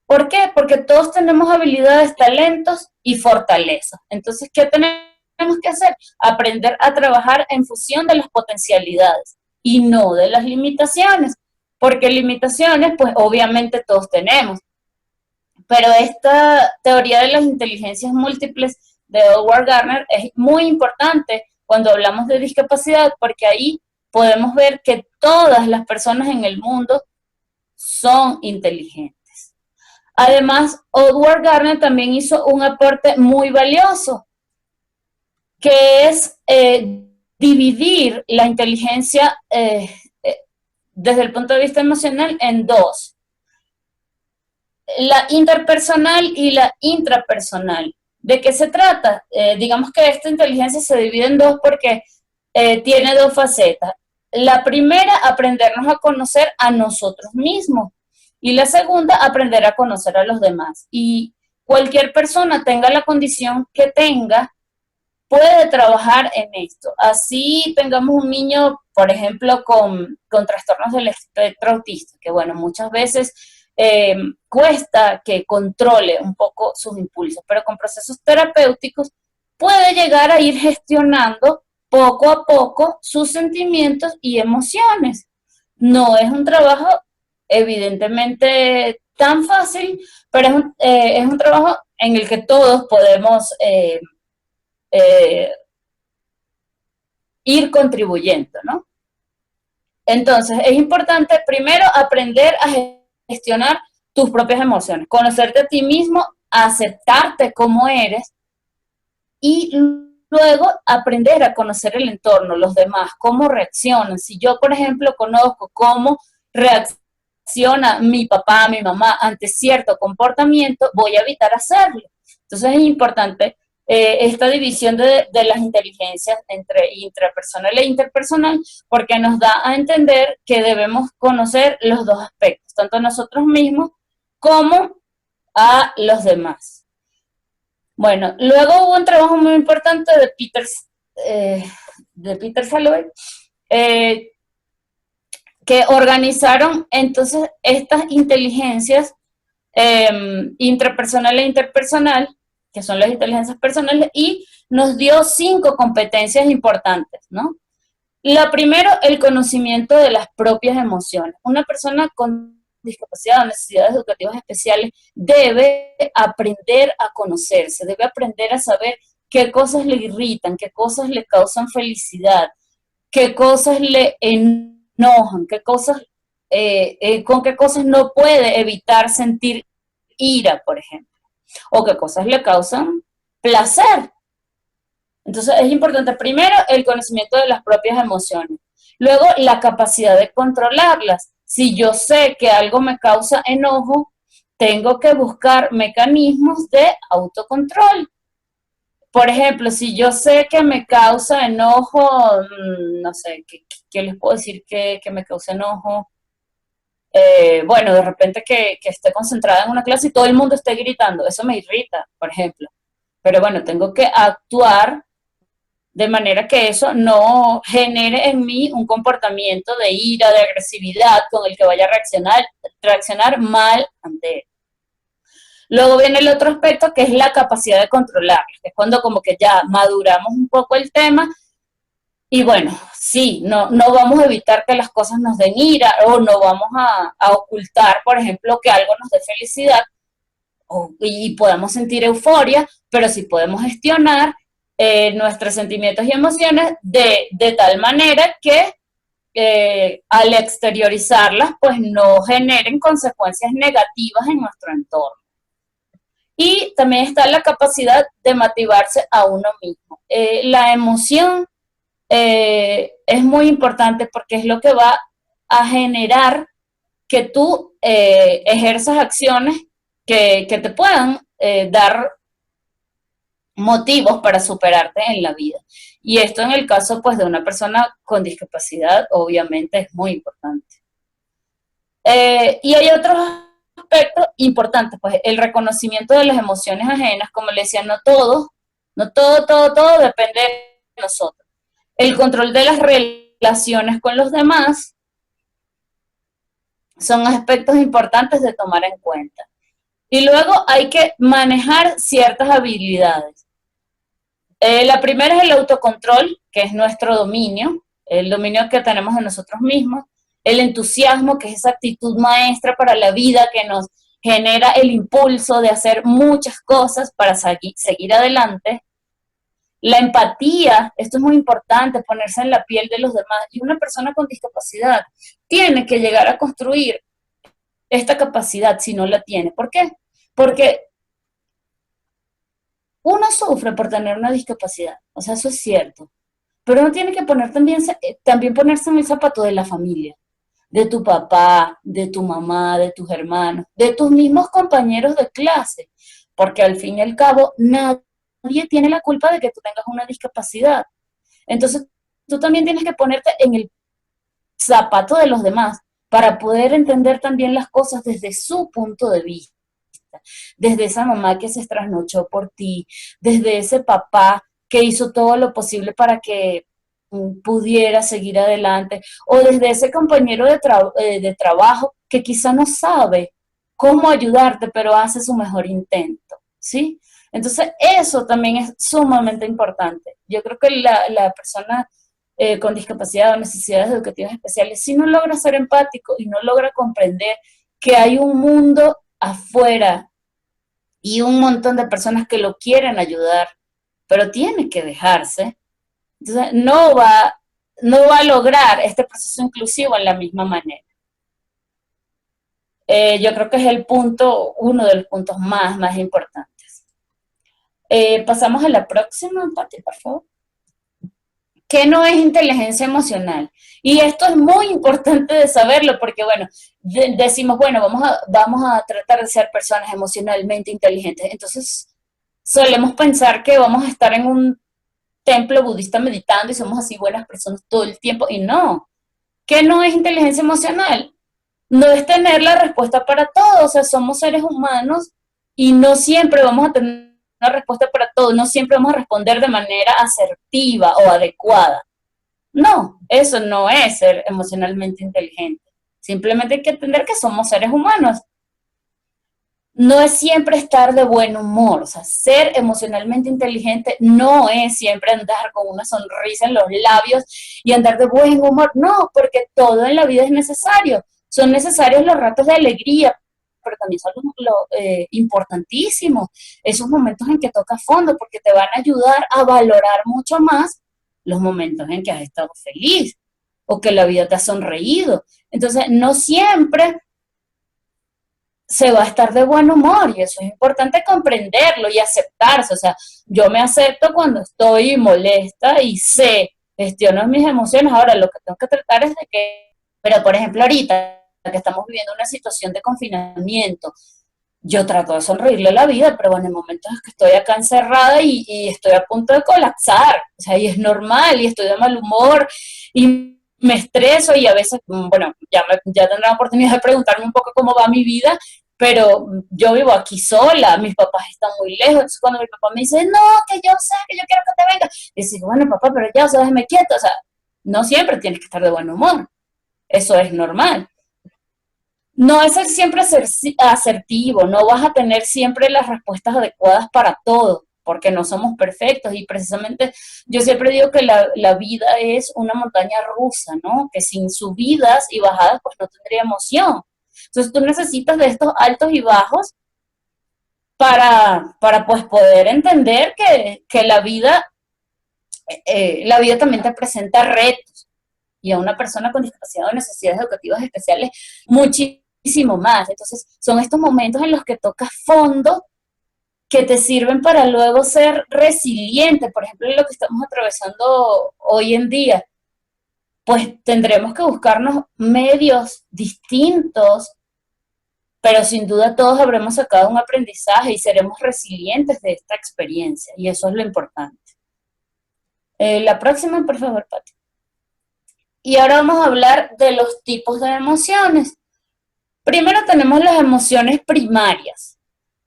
¿Por qué? Porque todos tenemos habilidades, talentos y fortalezas. Entonces, ¿qué tenemos que hacer? Aprender a trabajar en función de las potencialidades y no de las limitaciones, porque limitaciones, pues obviamente todos tenemos. Pero esta teoría de las inteligencias múltiples de Edward Gardner es muy importante cuando hablamos de discapacidad, porque ahí podemos ver que todas las personas en el mundo son inteligentes. Además, Edward Gardner también hizo un aporte muy valioso, que es dividir la inteligencia desde el punto de vista emocional en dos: la interpersonal y la intrapersonal. ¿De qué se trata? Digamos que esta inteligencia se divide en dos porque tiene dos facetas. La primera, aprendernos a conocer a nosotros mismos. Y la segunda, aprender a conocer a los demás. Y cualquier persona, tenga la condición que tenga, puede trabajar en esto. Así tengamos un niño, por ejemplo, con trastornos del espectro autista, que bueno, muchas veces cuesta que controle un poco sus impulsos, pero con procesos terapéuticos puede llegar a ir gestionando poco a poco sus sentimientos y emociones. No es un trabajo evidentemente tan fácil, pero es un trabajo en el que todos podemos ir contribuyendo, ¿no? Entonces, es importante primero aprender a gestionar tus propias emociones, conocerte a ti mismo, aceptarte como eres y luego aprender a conocer el entorno, los demás, cómo reaccionan. Si yo, por ejemplo, conozco cómo reacciona mi papá, mi mamá ante cierto comportamiento, voy a evitar hacerlo. Entonces es importante esta división de las inteligencias entre intrapersonal e interpersonal, porque nos da a entender que debemos conocer los dos aspectos, tanto a nosotros mismos como a los demás. Bueno, luego hubo un trabajo muy importante de Peter Salovey, que organizaron entonces estas inteligencias intrapersonal e interpersonal, que son las inteligencias personales, y nos dio 5 competencias importantes, ¿no? La primero, el conocimiento de las propias emociones. Una persona con discapacidad o necesidades educativas especiales debe aprender a conocerse, debe aprender a saber qué cosas le irritan, qué cosas le causan felicidad, qué cosas le enojan, qué cosas con qué cosas no puede evitar sentir ira, por ejemplo, o qué cosas le causan placer. Entonces es importante primero el conocimiento de las propias emociones, luego la capacidad de controlarlas. Si yo sé que algo me causa enojo, tengo que buscar mecanismos de autocontrol. Por ejemplo, si yo sé que me causa enojo, no sé, ¿qué les puedo decir que me causa enojo? Bueno, de repente que esté concentrada en una clase y todo el mundo esté gritando, eso me irrita, por ejemplo. Pero bueno, tengo que actuar de manera que eso no genere en mí un comportamiento de ira, de agresividad con el que vaya a reaccionar mal ante él. Luego viene el otro aspecto que es la capacidad de controlar, que es cuando como que ya maduramos un poco el tema y bueno, sí, no vamos a evitar que las cosas nos den ira o no vamos a ocultar, por ejemplo, que algo nos dé felicidad y podamos sentir euforia, pero sí podemos gestionar nuestros sentimientos y emociones de tal manera que al exteriorizarlas, pues no generen consecuencias negativas en nuestro entorno. Y también está la capacidad de motivarse a uno mismo. La emoción es muy importante porque es lo que va a generar que tú ejerzas acciones que te puedan dar motivos para superarte en la vida. Y esto en el caso pues de una persona con discapacidad obviamente es muy importante. Y hay otros aspectos importantes, pues el reconocimiento de las emociones ajenas, como le decía, no todo depende de nosotros. El control de las relaciones con los demás son aspectos importantes de tomar en cuenta. Y luego hay que manejar ciertas habilidades. La primera es el autocontrol, que es nuestro dominio, el dominio que tenemos de nosotros mismos, el entusiasmo, que es esa actitud maestra para la vida que nos genera el impulso de hacer muchas cosas para seguir adelante. La empatía, esto es muy importante, ponerse en la piel de los demás. Y una persona con discapacidad tiene que llegar a construir esta capacidad si no la tiene. ¿Por qué? Porque uno sufre por tener una discapacidad, o sea, eso es cierto, pero uno tiene que poner también ponerse en el zapato de la familia, de tu papá, de tu mamá, de tus hermanos, de tus mismos compañeros de clase, porque al fin y al cabo nadie tiene la culpa de que tú tengas una discapacidad. Entonces, tú también tienes que ponerte en el zapato de los demás para poder entender también las cosas desde su punto de vista, desde esa mamá que se trasnochó por ti, desde ese papá que hizo todo lo posible para que pudiera seguir adelante, o desde ese compañero de trabajo que quizá no sabe cómo ayudarte, pero hace su mejor intento, ¿sí? Entonces, eso también es sumamente importante. Yo creo que la persona con discapacidad o necesidades educativas especiales, si no logra ser empático y no logra comprender que hay un mundo afuera y un montón de personas que lo quieren ayudar, pero tiene que dejarse, entonces no va a lograr este proceso inclusivo en la misma manera. Yo creo que es uno de los puntos más importantes. Pasamos a la próxima, Pati, por favor. ¿Qué no es inteligencia emocional? Y esto es muy importante de saberlo porque, bueno, decimos, bueno, vamos a tratar de ser personas emocionalmente inteligentes. Entonces, solemos pensar que vamos a estar en un templo budista meditando y somos así buenas personas todo el tiempo. Y no. ¿Qué no es inteligencia emocional? No es tener la respuesta para todo. O sea, somos seres humanos y no siempre vamos a tener una respuesta para todo, no siempre vamos a responder de manera asertiva o adecuada. No, eso no es ser emocionalmente inteligente. Simplemente hay que entender que somos seres humanos. No es siempre estar de buen humor, o sea, ser emocionalmente inteligente no es siempre andar con una sonrisa en los labios y andar de buen humor, no, porque todo en la vida es necesario. Son necesarios los ratos de alegría, pero también son importantísimos esos momentos en que tocas fondo, porque te van a ayudar a valorar mucho más los momentos en que has estado feliz o que la vida te ha sonreído. Entonces, no siempre se va a estar de buen humor y eso es importante comprenderlo y aceptarse. O sea, yo me acepto cuando estoy molesta y sé, gestiono mis emociones. Ahora, lo que tengo que tratar es de que, pero por ejemplo, ahorita que estamos viviendo una situación de confinamiento, yo trato de sonreírle a la vida, pero bueno, en momentos en que estoy acá encerrada y estoy a punto de colapsar, o sea, y es normal, y estoy de mal humor, y me estreso, y a veces, bueno, ya tendré la oportunidad de preguntarme un poco cómo va mi vida, pero yo vivo aquí sola, mis papás están muy lejos, entonces cuando mi papá me dice, no, que yo sé, que yo quiero que te vengas, y digo, bueno, papá, pero ya, o sea, déjame quieto, o sea, no siempre tienes que estar de buen humor, eso es normal. No es el siempre asertivo, no vas a tener siempre las respuestas adecuadas para todo, porque no somos perfectos y precisamente yo siempre digo que la vida es una montaña rusa, ¿no? Que sin subidas y bajadas pues no tendría emoción. Entonces tú necesitas de estos altos y bajos para pues poder entender que la vida también te presenta retos y a una persona con discapacidad o necesidades educativas especiales muchísimo más. Entonces, son estos momentos en los que tocas fondo que te sirven para luego ser resiliente. Por ejemplo, en lo que estamos atravesando hoy en día, pues tendremos que buscarnos medios distintos, pero sin duda todos habremos sacado un aprendizaje y seremos resilientes de esta experiencia, y eso es lo importante. La próxima, por favor, Pati. Y ahora vamos a hablar de los tipos de emociones. Primero tenemos las emociones primarias,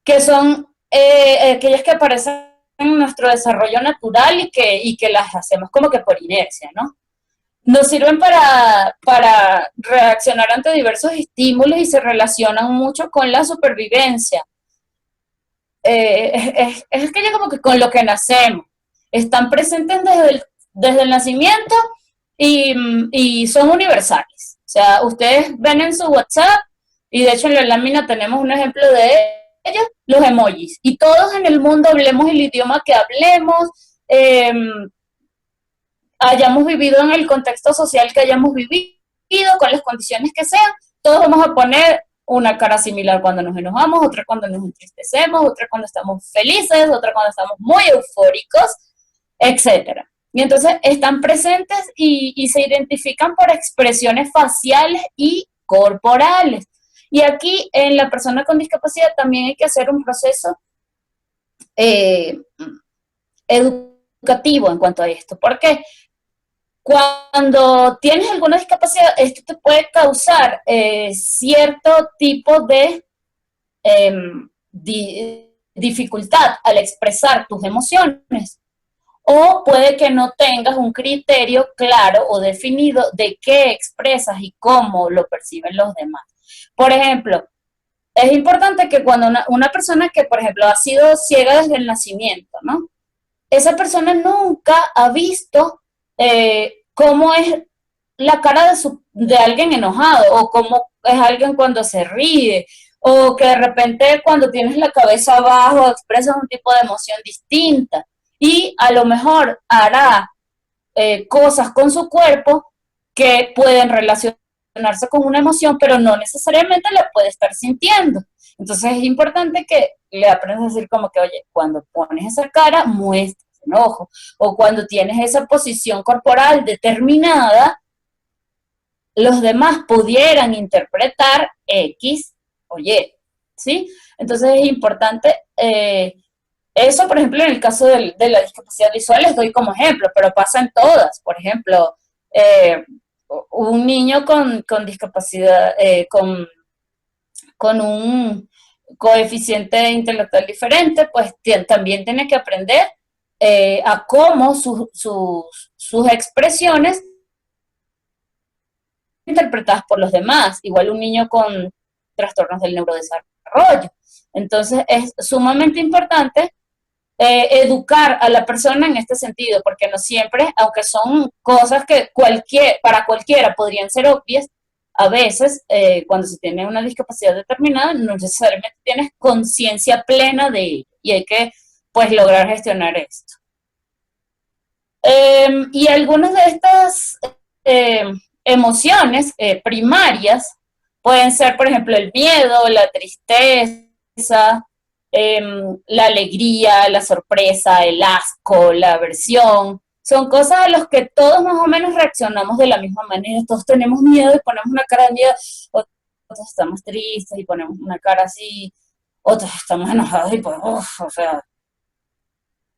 que son aquellas que aparecen en nuestro desarrollo natural y que las hacemos como que por inercia, ¿no? Nos sirven para reaccionar ante diversos estímulos y se relacionan mucho con la supervivencia. Es aquello como que con lo que nacemos. Están presentes desde el nacimiento y son universales. O sea, ustedes ven en su WhatsApp, y de hecho en la lámina tenemos un ejemplo de ellos, los emojis. Y todos en el mundo hablemos el idioma que hablemos, hayamos vivido en el contexto social que hayamos vivido, con las condiciones que sean, todos vamos a poner una cara similar cuando nos enojamos, otra cuando nos entristecemos, otra cuando estamos felices, otra cuando estamos muy eufóricos, etcétera. Y entonces están presentes y se identifican por expresiones faciales y corporales. Y aquí en la persona con discapacidad también hay que hacer un proceso eh, educativo en cuanto a esto. ¿Por qué? Cuando tienes alguna discapacidad, esto te puede causar cierto tipo de eh, dificultad al expresar tus emociones. O puede que no tengas un criterio claro o definido de qué expresas y cómo lo perciben los demás. Por ejemplo, es importante que cuando una persona que, por ejemplo, ha sido ciega desde el nacimiento, ¿no? Esa persona nunca ha visto cómo es la cara de alguien enojado, o cómo es alguien cuando se ríe, o que de repente cuando tienes la cabeza abajo expresas un tipo de emoción distinta, y a lo mejor hará cosas con su cuerpo que pueden relacionarse con una emoción, pero no necesariamente la puede estar sintiendo. Entonces es importante que le aprendas a decir como que, oye, cuando pones esa cara, muestras enojo, o cuando tienes esa posición corporal determinada, los demás pudieran interpretar X o Y, ¿sí? Entonces es importante, eso por ejemplo en el caso de la discapacidad visual les doy como ejemplo, pero pasa en todas. Por ejemplo, eh, un niño con discapacidad, con un coeficiente intelectual diferente, pues también tiene que aprender a cómo sus expresiones interpretadas por los demás, igual un niño con trastornos del neurodesarrollo. Entonces es sumamente importante educar a la persona en este sentido, porque no siempre, aunque son cosas que para cualquiera podrían ser obvias, a veces cuando se tiene una discapacidad determinada no necesariamente tienes conciencia plena de ello, y hay que pues lograr gestionar esto. Y algunas de estas emociones primarias pueden ser, por ejemplo, el miedo, la tristeza, la alegría, la sorpresa, el asco, la aversión. Son cosas a las que todos más o menos reaccionamos de la misma manera. Todos tenemos miedo y ponemos una cara de miedo, otros estamos tristes y ponemos una cara así, otros estamos enojados y pues, o sea,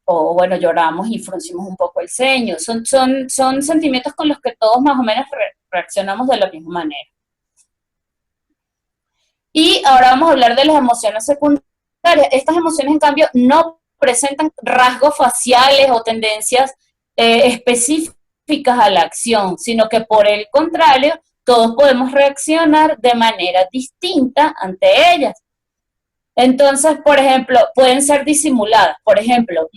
o bueno, lloramos y fruncimos un poco el ceño. Son sentimientos con los que todos más o menos reaccionamos de la misma manera. Y ahora vamos a hablar de las emociones secundarias. Estas emociones, en cambio, no presentan rasgos faciales o tendencias específicas a la acción, sino que por el contrario, todos podemos reaccionar de manera distinta ante ellas. Entonces, por ejemplo, pueden ser disimuladas. Por ejemplo,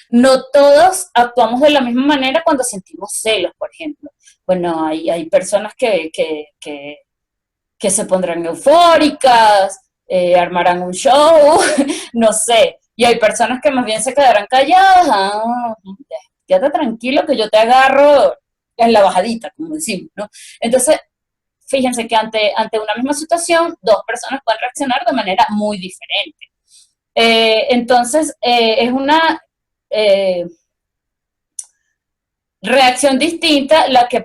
no todos actuamos de la misma manera cuando sentimos celos, por ejemplo. Bueno, hay personas que se pondrán eufóricas, armarán un show, no sé. Y hay personas que más bien se quedarán calladas. Quédate tranquilo que yo te agarro en la bajadita, como decimos, ¿no? Entonces, fíjense que ante una misma situación, dos personas pueden reaccionar de manera muy diferente. Entonces, es una reacción distinta la que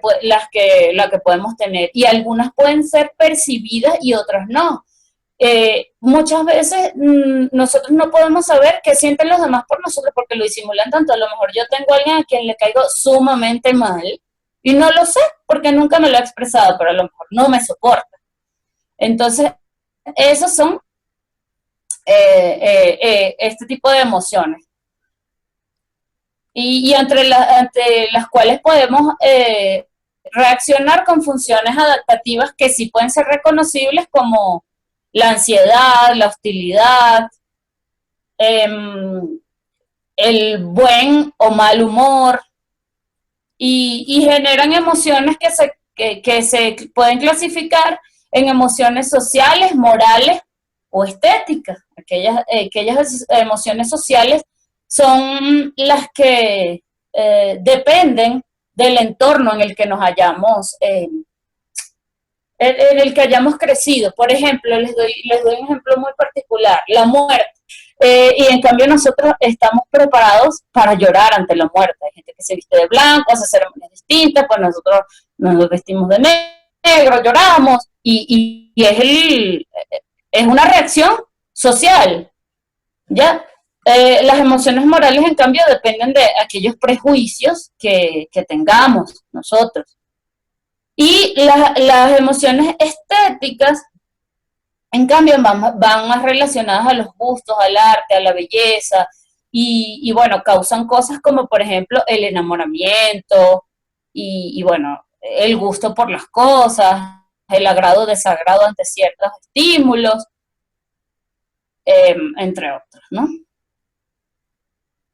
podemos tener. Y algunas pueden ser percibidas y otras no. Muchas veces nosotros no podemos saber qué sienten los demás por nosotros porque lo disimulan tanto. A lo mejor yo tengo a alguien a quien le caigo sumamente mal y no lo sé porque nunca me lo ha expresado, pero a lo mejor no me soporta. Entonces, esos son este tipo de emociones. Y entre las cuales podemos reaccionar con funciones adaptativas que sí pueden ser reconocibles como la ansiedad, la hostilidad, el buen o mal humor, y generan emociones que se pueden clasificar en emociones sociales, morales o estéticas. Aquellas emociones sociales son las que dependen del entorno en el que nos hayamos en el que hayamos crecido. Por ejemplo, les doy un ejemplo muy particular, la muerte. Y en cambio nosotros estamos preparados para llorar ante la muerte. Hay gente que se viste de blanco, hace ceremonias distintas, pues nosotros nos vestimos de negro, lloramos, y es una reacción social, ¿ya? Las emociones morales, en cambio, dependen de aquellos prejuicios que tengamos nosotros. Y las emociones estéticas, en cambio, van más relacionadas a los gustos, al arte, a la belleza, y bueno, causan cosas como, por ejemplo, el enamoramiento, bueno, el gusto por las cosas, el agrado o desagrado ante ciertos estímulos, entre otros, ¿no?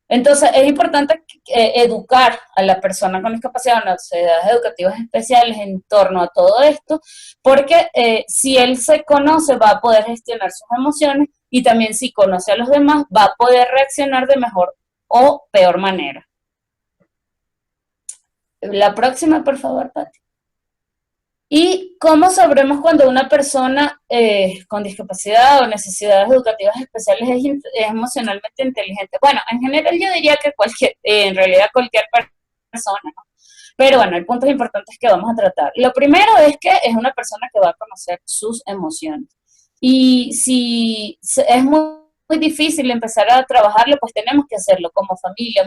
Entonces, es importante educar a la persona con discapacidad en las sociedades educativas especiales en torno a todo esto, porque si él se conoce, va a poder gestionar sus emociones, y también si conoce a los demás, va a poder reaccionar de mejor o peor manera. La próxima, por favor, Pati. ¿Y cómo sabremos cuando una persona con discapacidad o necesidades educativas especiales es emocionalmente inteligente? Bueno, en general yo diría que en realidad cualquier persona, ¿no? Pero bueno, el punto importante es que vamos a tratar. Lo primero es que es una persona que va a conocer sus emociones. Y si es muy difícil empezar a trabajarlo, pues tenemos que hacerlo como familia.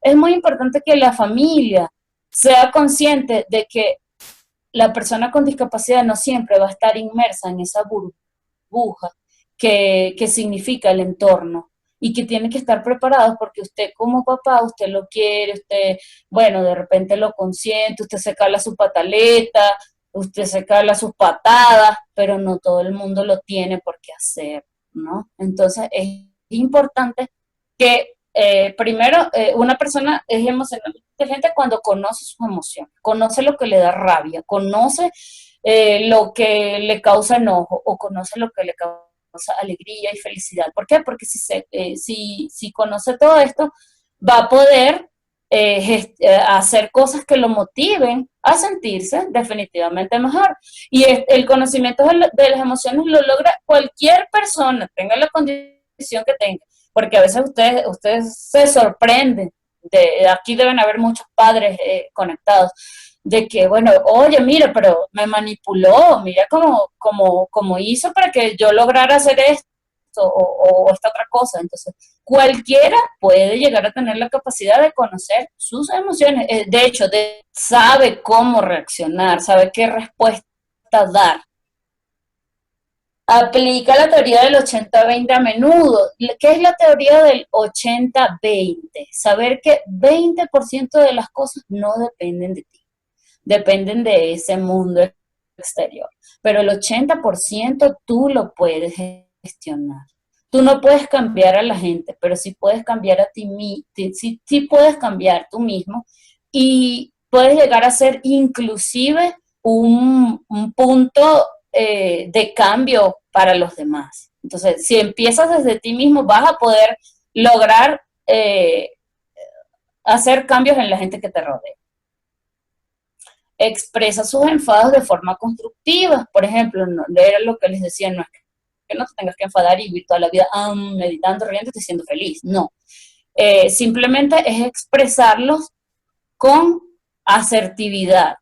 Es muy importante que la familia sea consciente de que la persona con discapacidad no siempre va a estar inmersa en esa burbuja que significa el entorno, y que tiene que estar preparado porque usted como papá, usted lo quiere, usted, bueno, de repente lo consiente, usted se cala su pataleta, usted se cala sus patadas, pero no todo el mundo lo tiene por qué hacer, ¿no? Entonces es importante que primero una persona es emocionalmente inteligente cuando conoce sus emociones, conoce lo que le da rabia, conoce lo que le causa enojo, o conoce lo que le causa alegría y felicidad. ¿Por qué? Porque si conoce todo esto, va a poder hacer cosas que lo motiven a sentirse definitivamente mejor. Y el conocimiento de las emociones lo logra cualquier persona, tenga la condición que tenga, porque a veces ustedes se sorprenden, aquí deben haber muchos padres conectados, de que, bueno, oye, mira, pero me manipuló, mira cómo hizo para que yo lograra hacer esto o esta otra cosa. Entonces, cualquiera puede llegar a tener la capacidad de conocer sus emociones. De hecho, sabe cómo reaccionar, sabe qué respuesta dar. Aplica la teoría del 80-20 a menudo. ¿Qué es la teoría del 80-20? Saber que 20% de las cosas no dependen de ti, dependen de ese mundo exterior. Pero el 80% tú lo puedes gestionar. Tú no puedes cambiar a la gente, pero sí puedes cambiar a ti mismo, sí puedes cambiar tú mismo y puedes llegar a ser inclusive un punto de cambio para los demás. Entonces, si empiezas desde ti mismo, vas a poder lograr hacer cambios en la gente que te rodea. Expresa sus enfados de forma constructiva. Por ejemplo, no, era lo que les decía, no es que no te tengas que enfadar y vivir toda la vida meditando, riendo y siendo feliz. No. Simplemente es expresarlos con asertividad,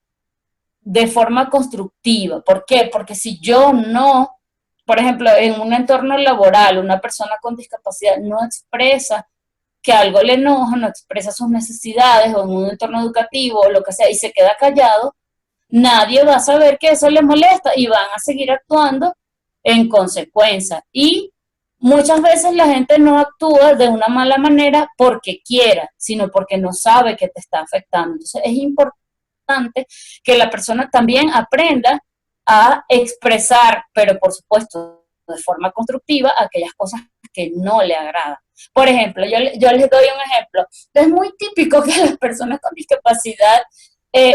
de forma constructiva. ¿Por qué? Porque si yo no, por ejemplo, en un entorno laboral, una persona con discapacidad no expresa que algo le enoja, no expresa sus necesidades, o en un entorno educativo, o lo que sea, y se queda callado, nadie va a saber que eso le molesta y van a seguir actuando en consecuencia. Y muchas veces la gente no actúa de una mala manera porque quiera, sino porque no sabe que te está afectando. Entonces es importante que la persona también aprenda a expresar, pero por supuesto de forma constructiva, aquellas cosas que no le agradan. Por ejemplo, yo les doy un ejemplo. Es muy típico que las personas con discapacidad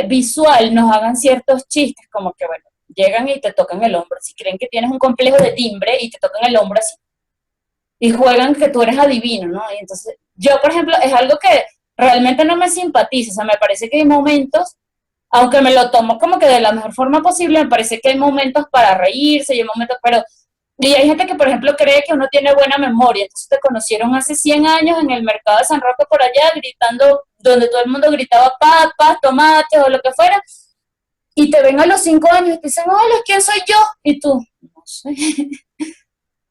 visual nos hagan ciertos chistes, como que, bueno, llegan y te tocan el hombro, si creen que tienes un complejo de timbre y te tocan el hombro así, y juegan que tú eres adivino, ¿no? Y entonces, yo, por ejemplo, es algo que realmente no me simpatiza, o sea, me parece que hay momentos, aunque me lo tomo como que de la mejor forma posible, me parece que hay momentos para reírse y hay momentos, pero y hay gente que, por ejemplo, cree que uno tiene buena memoria. Entonces te conocieron hace 100 años en el mercado de San Roque por allá, gritando, donde todo el mundo gritaba papas, tomates o lo que fuera. Y te ven a los 5 años y te dicen, hola, ¿quién soy yo? Y tú, no sé.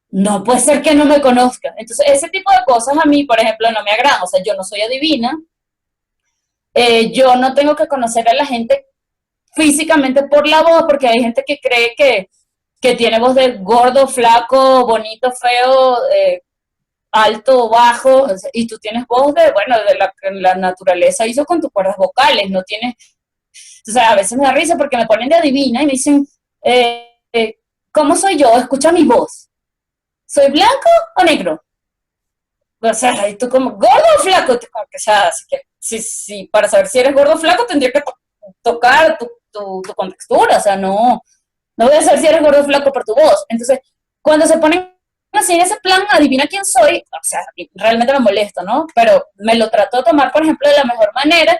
No puede ser que no me conozca. Entonces, ese tipo de cosas a mí, por ejemplo, no me agradan. O sea, yo no soy adivina. Yo no tengo que conocer a la gente físicamente por la voz, porque hay gente que cree que tiene voz de gordo, flaco, bonito, feo, alto, bajo, y tú tienes voz de, bueno, de la naturaleza hizo con tus cuerdas vocales, no tienes, o sea, a veces me da risa porque me ponen de adivina y me dicen, ¿cómo soy yo? Escucha mi voz. ¿Soy blanco o negro? O sea, y tú como, ¿gordo o flaco? Como que, o sea, así que, sí, para saber si eres gordo o flaco tendría que tocar tu contextura, o sea, no voy a saber si eres gordo o flaco por tu voz. Entonces, cuando se ponen así en ese plan, adivina quién soy, o sea, realmente me molesto, ¿no? Pero me lo trato de tomar, por ejemplo, de la mejor manera.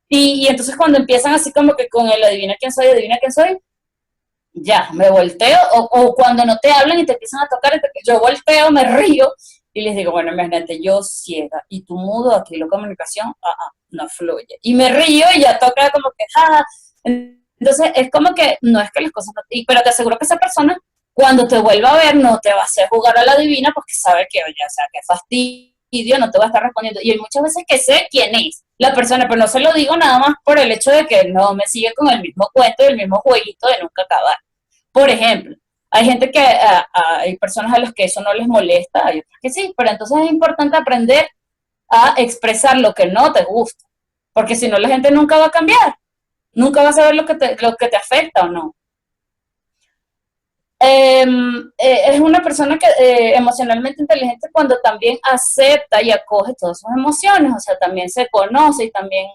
Y entonces cuando empiezan así como que con el adivina quién soy, ya, me volteo. O cuando no te hablan y te empiezan a tocar, yo volteo, me río y les digo, bueno, imagínate, yo ciega y tú mudo, aquí la comunicación, no fluye. Y me río y ya toca como que, Entonces, es como que no es que las cosas no, pero te aseguro que esa persona, cuando te vuelva a ver, no te va a hacer jugar a la divina porque sabe que, oye, o sea, qué fastidio, no te va a estar respondiendo. Y hay muchas veces que sé quién es la persona, pero no se lo digo nada más por el hecho de que no me sigue con el mismo cuento y el mismo jueguito de nunca acabar. Por ejemplo, hay gente que, hay personas a las que eso no les molesta, hay otras que sí, pero entonces es importante aprender a expresar lo que no te gusta, porque si no la gente nunca va a cambiar. Nunca vas a saber lo que te afecta o no. Es una persona que emocionalmente inteligente cuando también acepta y acoge todas sus emociones, o sea, también se conoce y también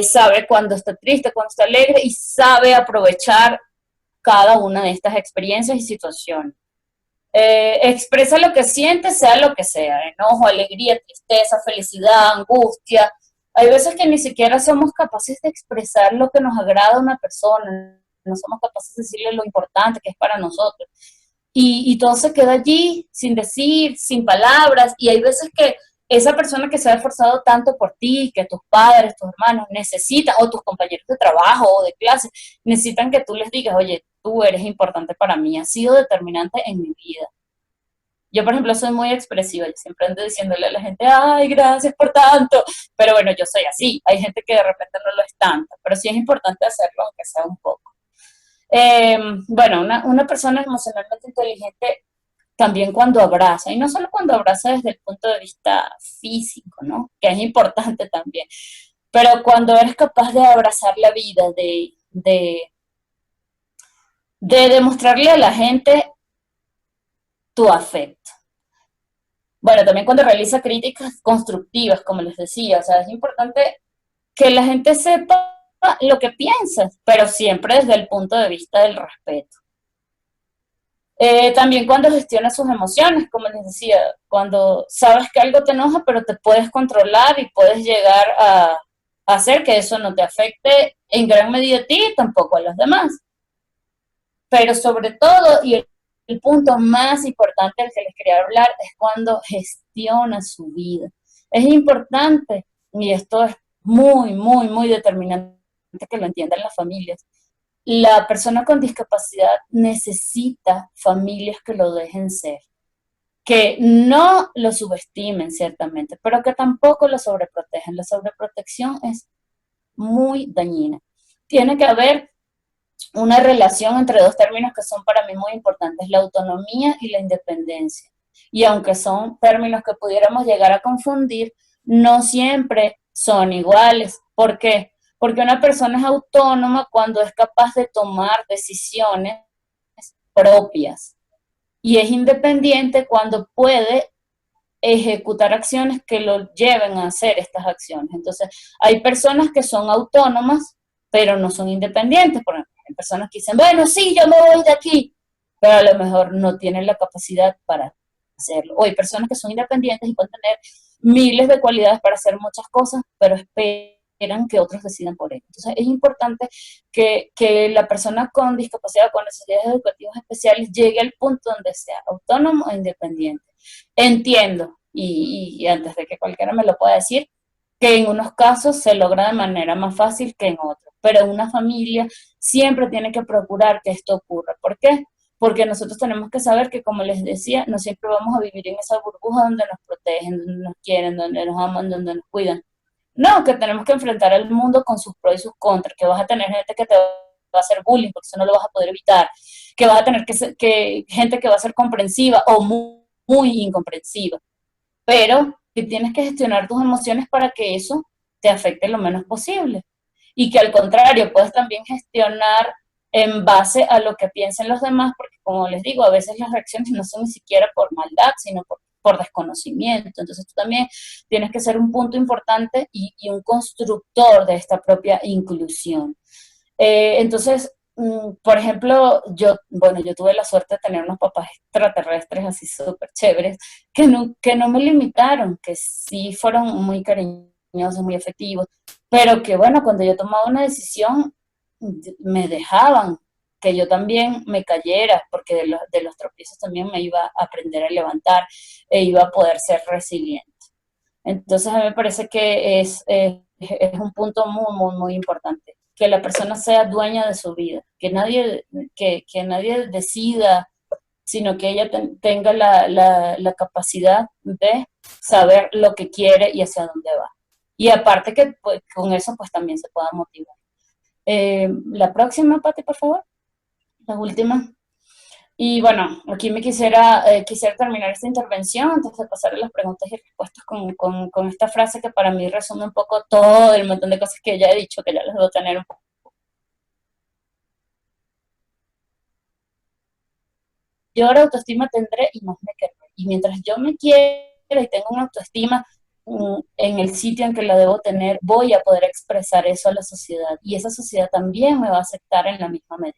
sabe cuando está triste, cuando está alegre y sabe aprovechar cada una de estas experiencias y situaciones. Expresa lo que siente, sea lo que sea, enojo, alegría, tristeza, felicidad, angustia, Hay veces que ni siquiera somos capaces de expresar lo que nos agrada a una persona, no somos capaces de decirle lo importante que es para nosotros. Y todo se queda allí, sin decir, sin palabras, y hay veces que esa persona que se ha esforzado tanto por ti, que tus padres, tus hermanos necesitan, o tus compañeros de trabajo o de clase, necesitan que tú les digas, oye, tú eres importante para mí, has sido determinante en mi vida. Yo, por ejemplo, soy muy expresiva, yo siempre ando diciéndole a la gente, ay, gracias por tanto, pero bueno, yo soy así, hay gente que de repente no lo es tanto, pero sí es importante hacerlo, aunque sea un poco. Bueno, una persona emocionalmente inteligente también cuando abraza, y no solo cuando abraza desde el punto de vista físico, ¿no? Que es importante también, pero cuando eres capaz de abrazar la vida, de demostrarle a la gente tu afecto. Bueno, también cuando realiza críticas constructivas, como les decía, o sea, es importante que la gente sepa lo que piensas, pero siempre desde el punto de vista del respeto. También cuando gestionas sus emociones, como les decía, cuando sabes que algo te enoja, pero te puedes controlar y puedes llegar a hacer que eso no te afecte en gran medida a ti y tampoco a los demás. Pero sobre todo, y el punto más importante del que les quería hablar, es cuando gestiona su vida. Es importante, y esto es muy, muy, muy determinante que lo entiendan las familias. La persona con discapacidad necesita familias que lo dejen ser, que no lo subestimen ciertamente, pero que tampoco lo sobreprotejan. La sobreprotección es muy dañina. Tiene que haber una relación entre dos términos que son para mí muy importantes, la autonomía y la independencia. Y aunque son términos que pudiéramos llegar a confundir, no siempre son iguales. ¿Por qué? Porque una persona es autónoma cuando es capaz de tomar decisiones propias y es independiente cuando puede ejecutar acciones que lo lleven a hacer estas acciones. Entonces, hay personas que son autónomas, pero no son independientes. Por ejemplo, hay personas que dicen, bueno, sí, yo me voy de aquí, pero a lo mejor no tienen la capacidad para hacerlo. O hay personas que son independientes y pueden tener miles de cualidades para hacer muchas cosas, pero esperan que otros decidan por ellos. Entonces, es importante que la persona con discapacidad, con necesidades educativas especiales, llegue al punto donde sea autónomo e independiente. Entiendo, y antes de que cualquiera me lo pueda decir, que en unos casos se logra de manera más fácil que en otros, pero una familia siempre tiene que procurar que esto ocurra. ¿Por qué? Porque nosotros tenemos que saber que, como les decía, no siempre vamos a vivir en esa burbuja donde nos protegen, donde nos quieren, donde nos aman, donde nos cuidan. No, que tenemos que enfrentar el mundo con sus pros y sus contras, que vas a tener gente que te va a hacer bullying, porque eso no lo vas a poder evitar, que vas a tener gente que va a ser comprensiva o muy incomprensiva, pero que tienes que gestionar tus emociones para que eso te afecte lo menos posible. Y que al contrario, puedes también gestionar en base a lo que piensen los demás, porque como les digo, a veces las reacciones no son ni siquiera por maldad, sino por desconocimiento. Entonces tú también tienes que ser un punto importante y un constructor de esta propia inclusión. Entonces, por ejemplo, bueno, yo tuve la suerte de tener unos papás extraterrestres así súper chéveres, que no me limitaron, que sí fueron muy cariñosos, muy efectivos, pero que bueno, cuando yo tomaba una decisión, me dejaban que yo también me cayera, porque de los tropiezos también me iba a aprender a levantar e iba a poder ser resiliente. Entonces, a mí me parece que es un punto muy, muy, muy importante, que la persona sea dueña de su vida, que nadie decida, sino que ella tenga la capacidad de saber lo que quiere y hacia dónde va. Y aparte que pues, con eso pues también se pueda motivar. La próxima, Pati, por favor, la última. Y bueno, aquí quisiera terminar esta intervención antes de pasar a las preguntas y respuestas con esta frase que para mí resume un poco todo el montón de cosas que ya he dicho, que ya les debo tener un poco. Mayor autoestima tendré y más me querré. Y mientras yo me quiera y tengo una autoestima en el sitio en que la debo tener, voy a poder expresar eso a la sociedad. Y esa sociedad también me va a aceptar en la misma medida.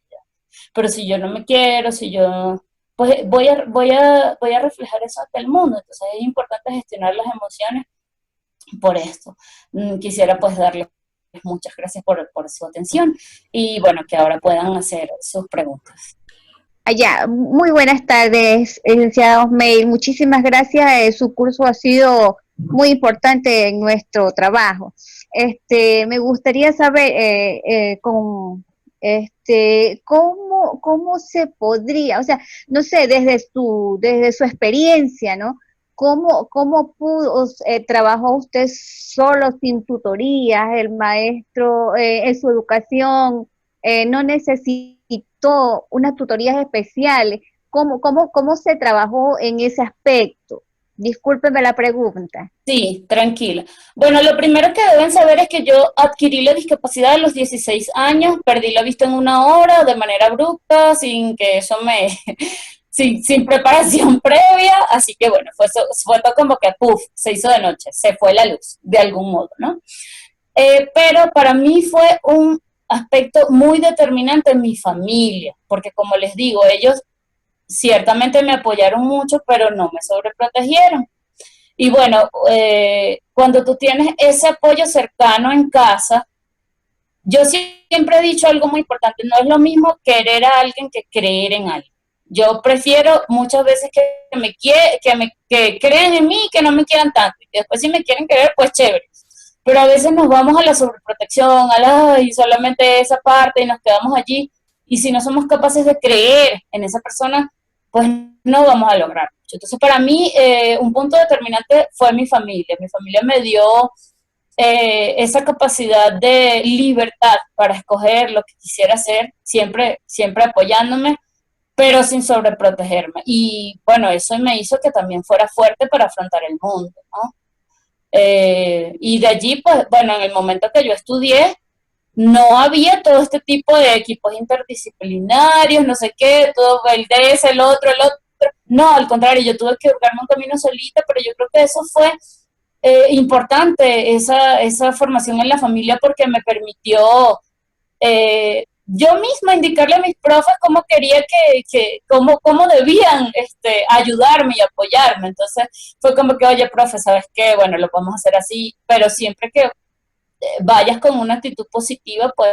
Pero si yo no me quiero, si yo, pues voy a reflejar eso ante el mundo. Entonces es importante gestionar las emociones por esto. Quisiera pues darles muchas gracias por su atención y bueno, que ahora puedan hacer sus preguntas. Allá, muy buenas tardes, licenciada Osmeil. Muchísimas gracias. Su curso ha sido muy importante en nuestro trabajo. Me gustaría saber cómo se podría, o sea, no sé, desde su experiencia, ¿no? ¿Cómo trabajó usted solo sin tutorías? El maestro en su educación no necesitó unas tutorías especiales. ¿Cómo se trabajó en ese aspecto? Discúlpeme la pregunta. Sí, tranquila. Bueno, lo primero que deben saber es que yo adquirí la discapacidad a los 16 años, perdí la vista en 1 hora de manera abrupta, sin que eso me, sin preparación previa, así que bueno, fue todo como que, puff, se hizo de noche, se fue la luz, de algún modo, ¿no? Pero para mí fue un aspecto muy determinante en mi familia, porque como les digo, ellos ciertamente me apoyaron mucho, pero no me sobreprotegieron. Y bueno, cuando tú tienes ese apoyo cercano en casa, yo siempre he dicho algo muy importante, no es lo mismo querer a alguien que creer en alguien. Yo prefiero muchas veces que crean en mí y que no me quieran tanto. Y después si me quieren querer, pues chévere. Pero a veces nos vamos a la sobreprotección, y solamente esa parte y nos quedamos allí. Y si no somos capaces de creer en esa persona, pues no vamos a lograr mucho. Entonces, para mí, un punto determinante fue mi familia. Mi familia me dio esa capacidad de libertad para escoger lo que quisiera hacer, siempre, siempre apoyándome, pero sin sobreprotegerme. Y bueno, eso me hizo que también fuera fuerte para afrontar el mundo, ¿no? Y de allí, pues, bueno, en el momento que yo estudié, no había todo este tipo de equipos interdisciplinarios, no sé qué, todo el de ese, el otro, el otro. No, al contrario, yo tuve que buscarme un camino solita, pero yo creo que eso fue importante, esa formación en la familia, porque me permitió yo misma indicarle a mis profes cómo quería cómo debían ayudarme y apoyarme. Entonces fue como que, oye, profe, ¿sabes qué? Bueno, lo podemos hacer así, pero siempre que vayas con una actitud positiva, pues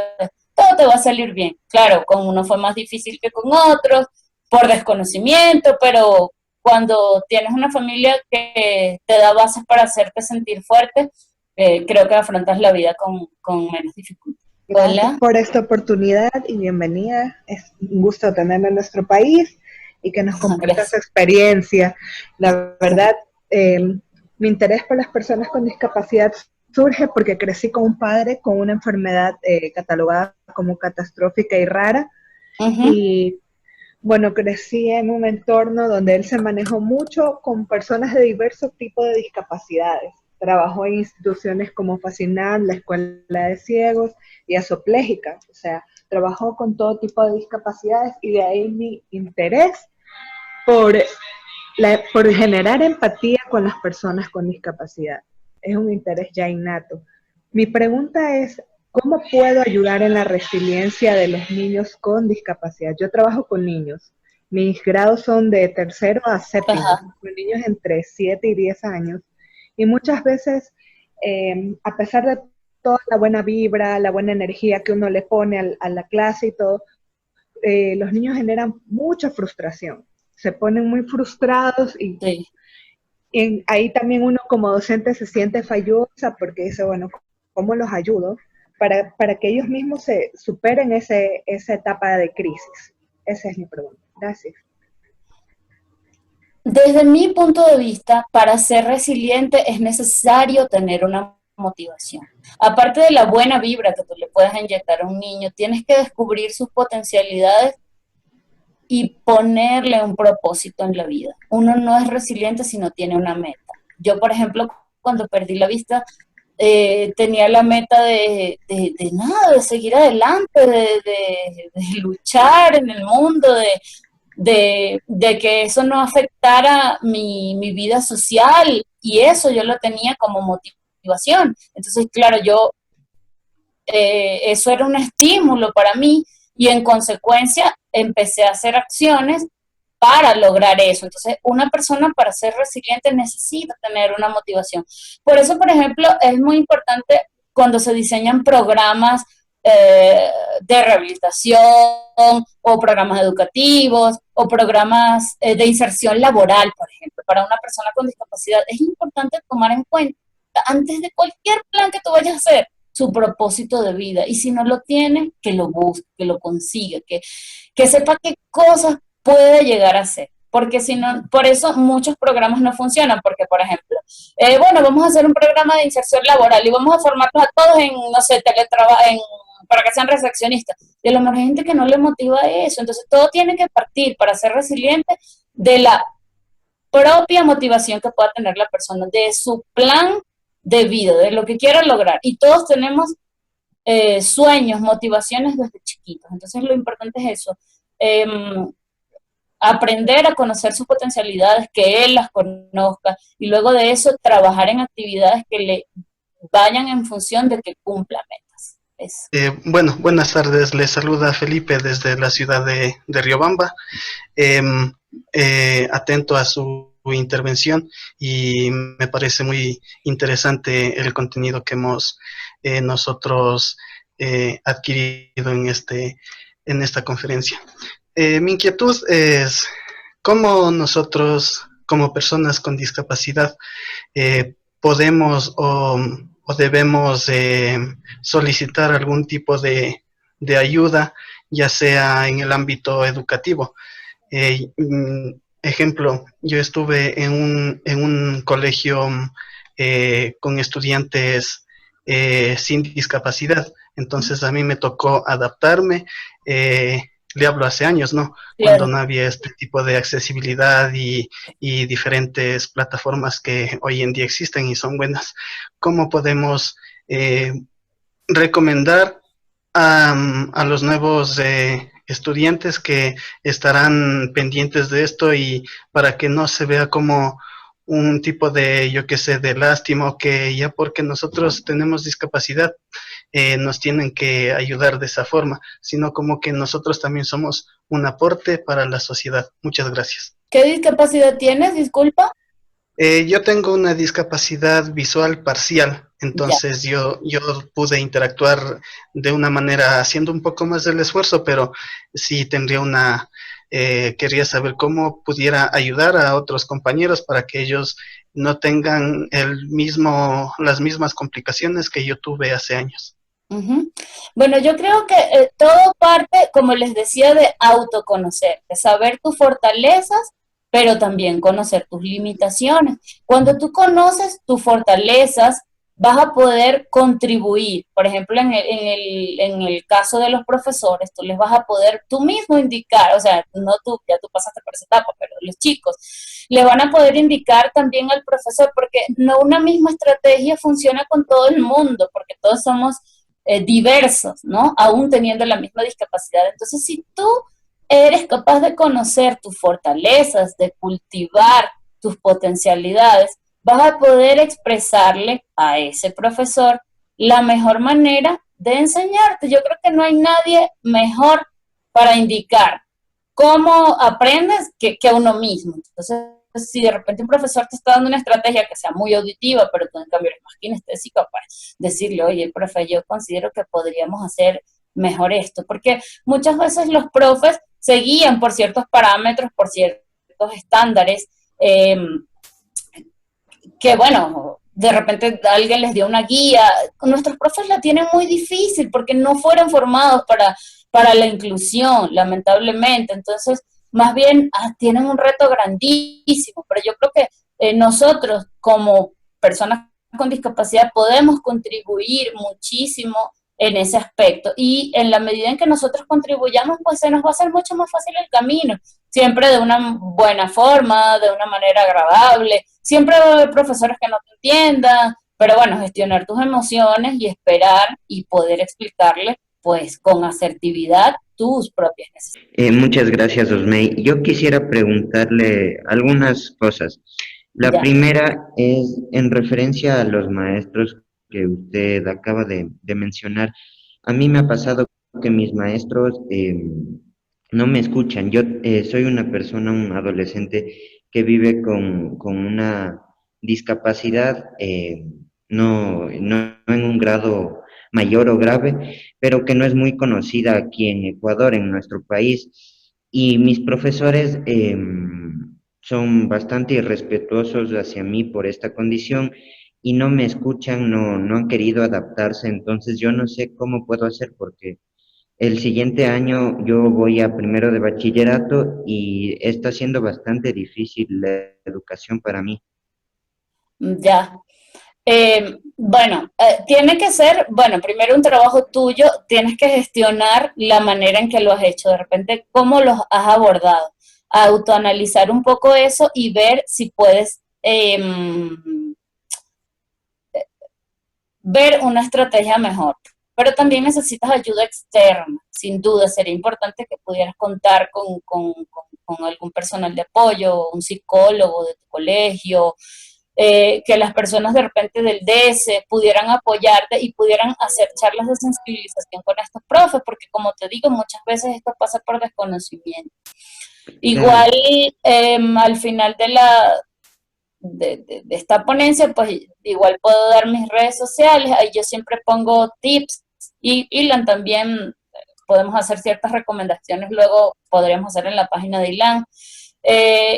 todo te va a salir bien. Claro, con uno fue más difícil que con otros, por desconocimiento, pero cuando tienes una familia que te da bases para hacerte sentir fuerte, creo que afrontas la vida con menos dificultad. Gracias Hola. por esta oportunidad y bienvenida. Es un gusto tenerla en nuestro país y que nos comparta su experiencia. La verdad, mi interés por las personas con discapacidad surge porque crecí con un padre con una enfermedad catalogada como catastrófica y rara. Y bueno, crecí en un entorno donde él se manejó mucho con personas de diversos tipos de discapacidades. Trabajó en instituciones como Facinal, la Escuela de Ciegos y Asoplégica. O sea, trabajó con todo tipo de discapacidades y de ahí mi interés por generar empatía con las personas con discapacidad. Es un interés ya innato. Mi pregunta es, ¿cómo puedo ayudar en la resiliencia de los niños con discapacidad? Yo trabajo con niños. Mis grados son de 3º a 7º, con niños entre 7 y 10 años. Y muchas veces, a pesar de toda la buena vibra, la buena energía que uno le pone a la clase y todo, los niños generan mucha frustración. Se ponen muy frustrados y, sí. Y ahí también uno como docente se siente fallosa porque dice, bueno, ¿cómo los ayudo? Para que ellos mismos se superen esa etapa de crisis. Esa es mi pregunta. Gracias. Desde mi punto de vista, para ser resiliente es necesario tener una motivación. Aparte de la buena vibra que tú le puedes inyectar a un niño, tienes que descubrir sus potencialidades y ponerle un propósito en la vida. Uno no es resiliente si no tiene una meta. Yo, por ejemplo, cuando perdí la vista, tenía la meta de seguir adelante, de luchar en el mundo, de que eso no afectara mi vida social, y eso yo lo tenía como motivación. Entonces, claro, eso era un estímulo para mí, y en consecuencia empecé a hacer acciones para lograr eso. Entonces, una persona para ser resiliente necesita tener una motivación. Por eso, por ejemplo, es muy importante cuando se diseñan programas de rehabilitación o programas educativos o programas de inserción laboral, por ejemplo, para una persona con discapacidad. Es importante tomar en cuenta, antes de cualquier plan que tú vayas a hacer, su propósito de vida. Y si no lo tiene, que lo busque, que lo consiga, que sepa qué cosas puede llegar a hacer. Porque si no, por eso muchos programas no funcionan, porque, por ejemplo, bueno, vamos a hacer un programa de inserción laboral y vamos a formarlos a todos en, no sé, para que sean recepcionistas. Y a lo mejor hay gente que no le motiva eso. Entonces, todo tiene que partir para ser resiliente de la propia motivación que pueda tener la persona, de su plan de vida, de lo que quiera lograr. Y todos tenemos sueños, motivaciones desde chiquitos. Entonces, lo importante es eso. Aprender a conocer sus potencialidades, que él las conozca, y luego de eso trabajar en actividades que le vayan en función de que cumpla metas. Bueno, buenas tardes, les saluda Felipe desde la ciudad de Riobamba, atento a su intervención, y me parece muy interesante el contenido que hemos nosotros adquirido en esta conferencia. Mi inquietud es cómo nosotros, como personas con discapacidad, podemos o debemos solicitar algún tipo de ayuda, ya sea en el ámbito educativo. Ejemplo, yo estuve en un colegio con estudiantes sin discapacidad, entonces a mí me tocó adaptarme. Le hablo hace años, ¿no? Claro. Cuando no había este tipo de accesibilidad y diferentes plataformas que hoy en día existen y son buenas. ¿Cómo podemos recomendar a los nuevos estudiantes que estarán pendientes de esto, y para que no se vea como un tipo de, yo qué sé, de lástima, o que ya porque nosotros tenemos discapacidad nos tienen que ayudar de esa forma, sino como que nosotros también somos un aporte para la sociedad? Muchas gracias. ¿Qué discapacidad tienes? Disculpa. Yo tengo una discapacidad visual parcial, entonces yo pude interactuar de una manera haciendo un poco más del esfuerzo, pero sí tendría quería saber cómo pudiera ayudar a otros compañeros para que ellos no tengan las mismas complicaciones que yo tuve hace años. Uh-huh. Bueno, yo creo que todo parte, como les decía, de autoconocer, de saber tus fortalezas, pero también conocer tus limitaciones. Cuando tú conoces tus fortalezas, vas a poder contribuir. Por ejemplo, en el caso de los profesores, tú les vas a poder tú mismo indicar, o sea, no tú, ya tú pasaste por esa etapa, pero los chicos le van a poder indicar también al profesor, porque no una misma estrategia funciona con todo el mundo, porque todos somos diversos, ¿no? Aún teniendo la misma discapacidad. Entonces, si tú eres capaz de conocer tus fortalezas, de cultivar tus potencialidades, vas a poder expresarle a ese profesor la mejor manera de enseñarte. Yo creo que no hay nadie mejor para indicar cómo aprendes que uno mismo. Entonces, si de repente un profesor te está dando una estrategia que sea muy auditiva, pero tú en cambio eres más kinestésico, para decirle, oye, profe, yo considero que podríamos hacer mejor esto, porque muchas veces los profes se guían por ciertos parámetros, por ciertos estándares, que bueno, de repente alguien les dio una guía. Nuestros profes la tienen muy difícil porque no fueron formados para la inclusión, lamentablemente. Entonces, más bien tienen un reto grandísimo, pero yo creo que nosotros como personas con discapacidad podemos contribuir muchísimo en ese aspecto, y en la medida en que nosotros contribuyamos, pues se nos va a hacer mucho más fácil el camino, siempre de una buena forma, de una manera agradable. Siempre va a haber profesores que no te entiendan, pero bueno, gestionar tus emociones y esperar y poder explicarle, pues, con asertividad tus propias necesidades. Muchas gracias, Osmey. Yo quisiera preguntarle algunas cosas. La Ya. primera es en referencia a los maestros que usted acaba de mencionar. A mí me ha pasado que mis maestros no me escuchan. Yo soy una persona, un adolescente que vive con una discapacidad, no en un grado mayor o grave, pero que no es muy conocida aquí en Ecuador, en nuestro país. Y mis profesores son bastante irrespetuosos hacia mí por esta condición y no me escuchan, no han querido adaptarse. Entonces yo no sé cómo puedo hacer porque el siguiente año yo voy a primero de bachillerato y está siendo bastante difícil la educación para mí. Ya. Bueno, tiene que ser, bueno, primero un trabajo tuyo, tienes que gestionar la manera en que lo has hecho, de repente cómo los has abordado, autoanalizar un poco eso y ver si puedes ver una estrategia mejor. Pero también necesitas ayuda externa, sin duda. Sería importante que pudieras contar con algún personal de apoyo, un psicólogo de tu colegio, que las personas de repente del DS pudieran apoyarte y pudieran hacer charlas de sensibilización con estos profes, porque como te digo, muchas veces esto pasa por desconocimiento. Claro, Igual al final de esta ponencia, pues igual puedo dar mis redes sociales, ahí yo siempre pongo tips y Ilan también podemos hacer ciertas recomendaciones, luego podríamos hacer en la página de Ilan.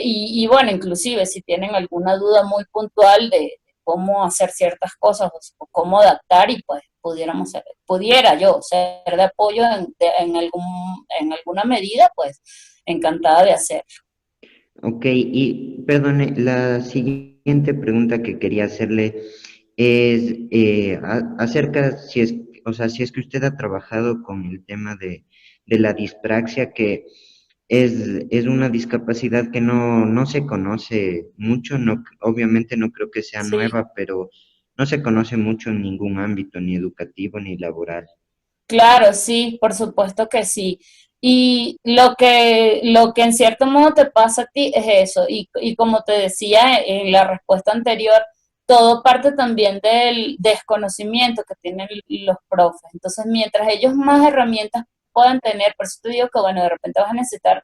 Y bueno, inclusive si tienen alguna duda muy puntual de cómo hacer ciertas cosas o cómo adaptar y pues pudiera yo ser de apoyo en alguna medida, pues encantada de hacerlo. ok, y perdone, la siguiente pregunta que quería hacerle es acerca si es, o sea, si es que usted ha trabajado con el tema de la dispraxia, que es una discapacidad que no se conoce mucho, no, obviamente no creo que sea Sí. nueva, pero no se conoce mucho en ningún ámbito, ni educativo ni laboral. Claro, sí, por supuesto que sí. Y lo que en cierto modo te pasa a ti es eso. Y como te decía en la respuesta anterior, todo parte también del desconocimiento que tienen los profes. Entonces, mientras ellos más herramientas puedan tener, por eso te digo que, bueno, de repente vas a necesitar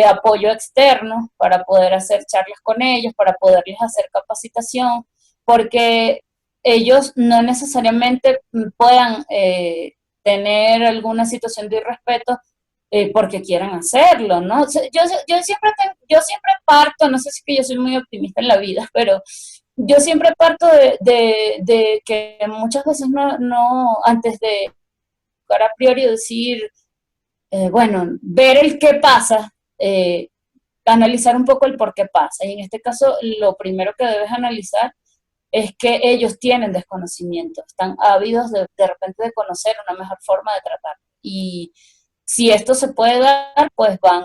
apoyo externo para poder hacer charlas con ellos, para poderles hacer capacitación, porque ellos no necesariamente puedan tener alguna situación de irrespeto porque quieran hacerlo, ¿no? O sea, yo siempre parto, no sé si es que yo soy muy optimista en la vida, pero yo siempre parto de que muchas veces antes de buscar a priori decir, bueno, ver el qué pasa, analizar un poco el por qué pasa. Y en este caso, lo primero que debes analizar es que ellos tienen desconocimiento, están ávidos de repente de conocer una mejor forma de tratar. Y si esto se puede dar, pues van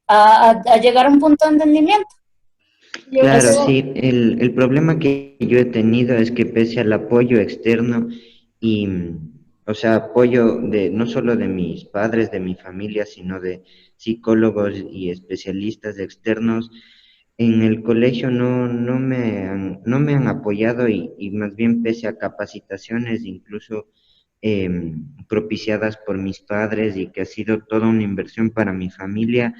a llegar a un punto de entendimiento. Yo Claro, Es, creo, sí, el problema que yo he tenido es que pese al apoyo externo y, o sea, apoyo de no solo de mis padres, de mi familia, sino de psicólogos y especialistas externos, en el colegio no me han apoyado y más bien pese a capacitaciones, incluso propiciadas por mis padres y que ha sido toda una inversión para mi familia,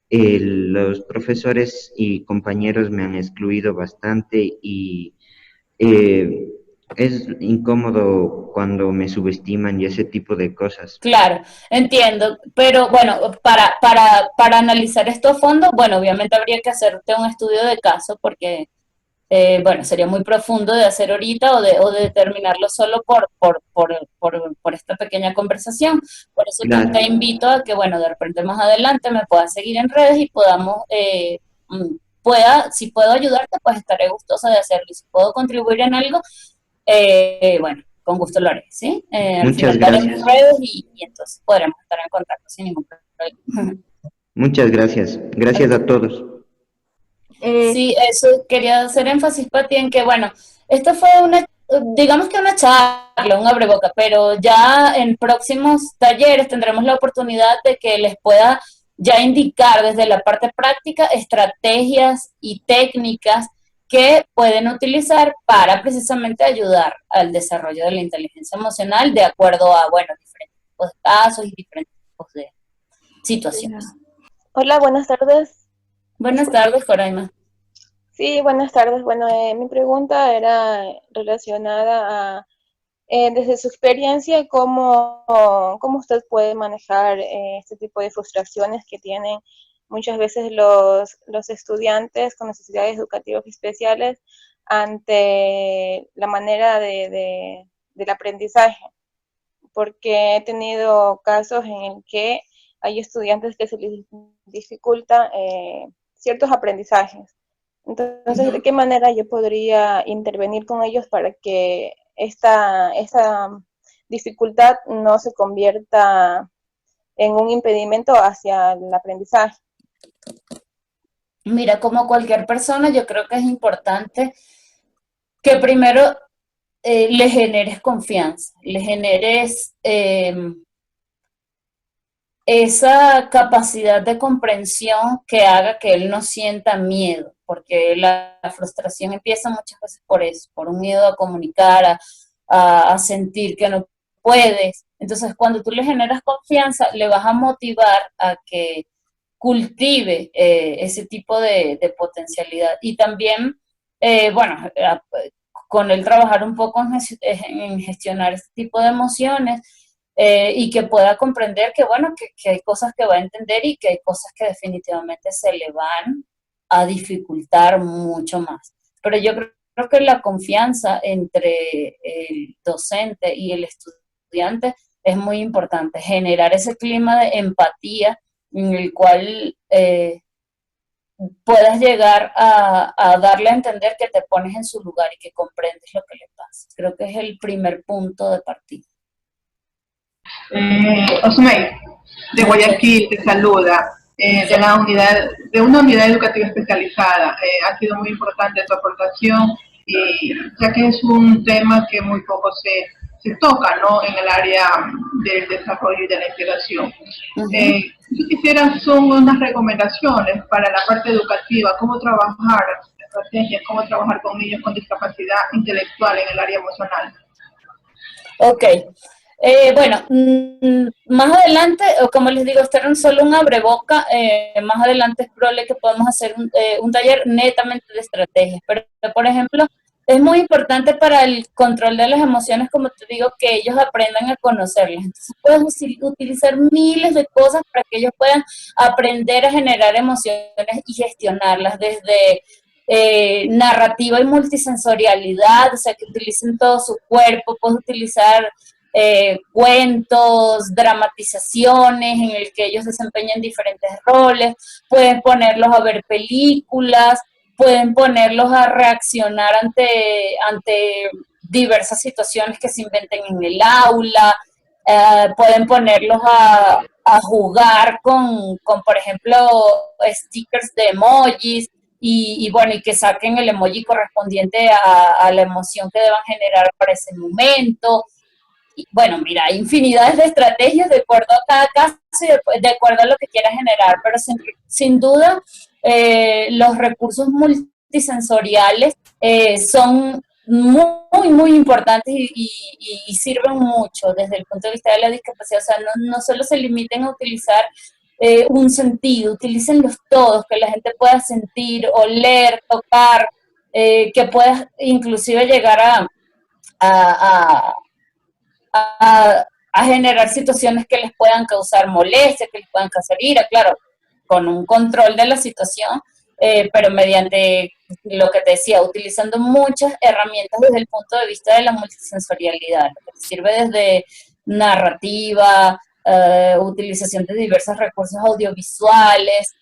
los profesores y compañeros me han excluido bastante y eh, es incómodo cuando me subestiman y ese tipo de cosas. claro, entiendo, pero bueno, para analizar esto a fondo, bueno, obviamente habría que hacerte un estudio de caso porque bueno, sería muy profundo de hacer ahorita o de determinarlo solo por esta pequeña conversación. Por eso te Claro, invito a que, bueno, de repente más adelante me puedas seguir en redes y podamos, si puedo ayudarte, pues estaré gustosa de hacerlo. Y si puedo contribuir en algo, bueno, con gusto lo haré, ¿sí? Al muchas final daré mis gracias. redes y entonces podremos estar en contacto sin ningún problema. Muchas gracias. Gracias a todos. eh, Sí, eso quería hacer énfasis, Pati, en que, bueno, esto fue digamos que una charla, un abreboca, pero ya en próximos talleres tendremos la oportunidad de que les pueda ya indicar desde la parte práctica estrategias y técnicas que pueden utilizar para precisamente ayudar al desarrollo de la inteligencia emocional de acuerdo a, bueno, diferentes tipos de casos y diferentes tipos situaciones. Hola, buenas tardes. Buenas tardes, Coraima. Sí, buenas tardes. Bueno, mi pregunta era relacionada a, desde su experiencia, ¿cómo usted puede manejar este tipo de frustraciones que tienen muchas veces los estudiantes con necesidades educativas especiales ante la manera del aprendizaje? Porque he tenido casos en el que hay estudiantes que se les dificulta ciertos aprendizajes. Entonces, ¿de qué manera yo podría intervenir con ellos para que esta dificultad no se convierta en un impedimento hacia el aprendizaje? Mira, como cualquier persona, yo creo que es importante que primero le generes confianza, le generes esa capacidad de comprensión que haga que él no sienta miedo, porque la frustración empieza muchas veces por eso, por un miedo a comunicar, a sentir que no puedes. Entonces, cuando tú le generas confianza, le vas a motivar a que cultive ese tipo de potencialidad. Y también, bueno, con él trabajar un poco en gestionar este tipo de emociones, y que pueda comprender que, bueno, que hay cosas que va a entender y que hay cosas que definitivamente se le van a dificultar mucho más. Pero yo creo que la confianza entre el docente y el estudiante es muy importante, generar ese clima de empatía en el cual puedas llegar a darle a entender que te pones en su lugar y que comprendes lo que le pasa. Creo que es el primer punto de partida. Osmey, de Guayaquil, te saluda, de una unidad educativa especializada. Ha sido muy importante tu aportación, ya que es un tema que muy poco se toca, ¿no?, en el área del desarrollo y de la integración. Yo quisiera, son unas recomendaciones para la parte educativa, cómo trabajar estrategias, cómo trabajar con niños con discapacidad intelectual en el área emocional. Ok. Bueno, más adelante, o como les digo, este era solo un abreboca, más adelante es probable que podamos hacer un taller netamente de estrategias, pero por ejemplo, es muy importante para el control de las emociones, como te digo, que ellos aprendan a conocerlas. Entonces puedes utilizar miles de cosas para que ellos puedan aprender a generar emociones y gestionarlas desde narrativa y multisensorialidad, o sea, que utilicen todo su cuerpo, puedes utilizar cuentos, dramatizaciones en el que ellos desempeñan diferentes roles, pueden ponerlos a ver películas, pueden ponerlos a reaccionar ante diversas situaciones que se inventen en el aula, pueden ponerlos a jugar con, por ejemplo, stickers de emojis, y bueno, y que saquen el emoji correspondiente a la emoción que deban generar para ese momento. Y bueno, mira, hay infinidades de estrategias de acuerdo a cada caso y de acuerdo a lo que quieras generar, pero sin duda los recursos multisensoriales son muy importantes y sirven mucho desde el punto de vista de la discapacidad. O sea, no solo se limiten a utilizar un sentido, utilícenlos todos, que la gente pueda sentir, oler, tocar, que puedas inclusive llegar a generar situaciones que les puedan causar molestia, que les puedan causar ira, claro, con un control de la situación, pero mediante lo que te decía, utilizando muchas herramientas desde el punto de vista de la multisensorialidad, lo que sirve desde narrativa, utilización de diversos recursos audiovisuales,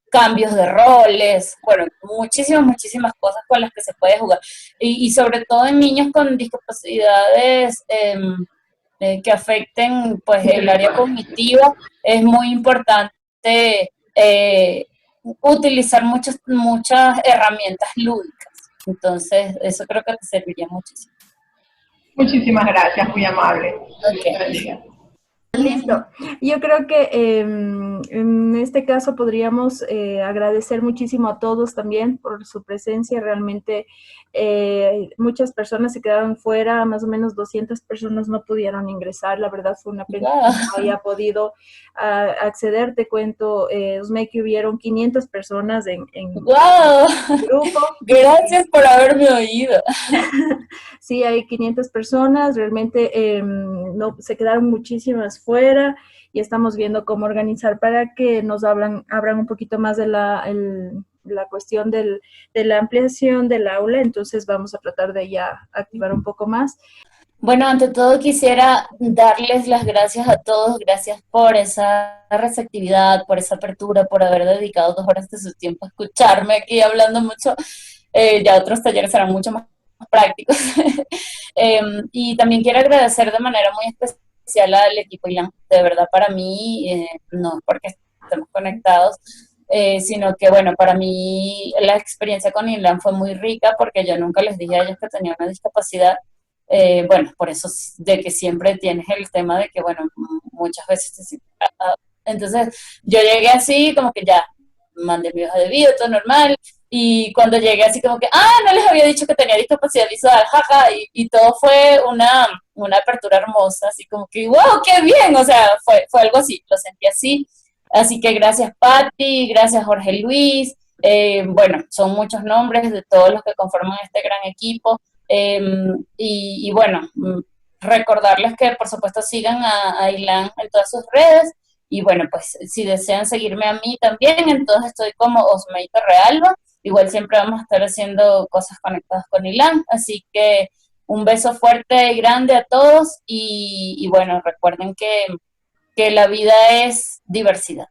cambios de roles, bueno, muchísimas cosas con las que se puede jugar. Y sobre todo en niños con discapacidades que afecten pues el área cognitiva, es muy importante utilizar muchas herramientas lúdicas. Entonces, eso creo que te serviría muchísimo. Muchísimas gracias, muy amable. Okay. Listo. Yo creo que en este caso podríamos agradecer muchísimo a todos también por su presencia. Realmente muchas personas se quedaron fuera, más o menos 200 personas no pudieron ingresar. La verdad fue una pena que no haya podido acceder. Te cuento, Osme, que hubieron 500 personas en ¡Wow! grupo. Gracias por haberme oído. Sí, hay 500 personas, realmente no, se quedaron muchísimas fuera y estamos viendo cómo organizar para que nos abran un poquito más de la cuestión de la ampliación del aula, entonces vamos a tratar de ya activar un poco más. Bueno, ante todo quisiera darles las gracias a todos, gracias por esa receptividad, por esa apertura, por haber dedicado 2 horas de su tiempo a escucharme aquí hablando mucho. Ya otros talleres serán mucho más prácticos. Y también quiero agradecer de manera muy especial al equipo ILAN. De verdad, para mí, no porque estemos conectados, sino que, bueno, para mí la experiencia con ILAN fue muy rica porque yo nunca les dije a ellos que tenía una discapacidad. Bueno, por eso de que siempre tienes el tema de que, bueno, muchas veces entonces yo llegué así como que ya mandé mi hoja de vida, todo normal, y cuando llegué así como que, no les había dicho que tenía discapacidad visual, jaja, y todo fue una apertura hermosa, así como que, wow, qué bien, o sea, fue algo así, lo sentí así que gracias Patti, gracias Jorge Luis, bueno, son muchos nombres de todos los que conforman este gran equipo, y bueno, recordarles que por supuesto sigan a Ilan en todas sus redes, y bueno, pues si desean seguirme a mí también, entonces estoy como Osmeito Realba. Igual siempre vamos a estar haciendo cosas conectadas con Ilan. Así que un beso fuerte y grande a todos. Y bueno, recuerden que la vida es diversidad.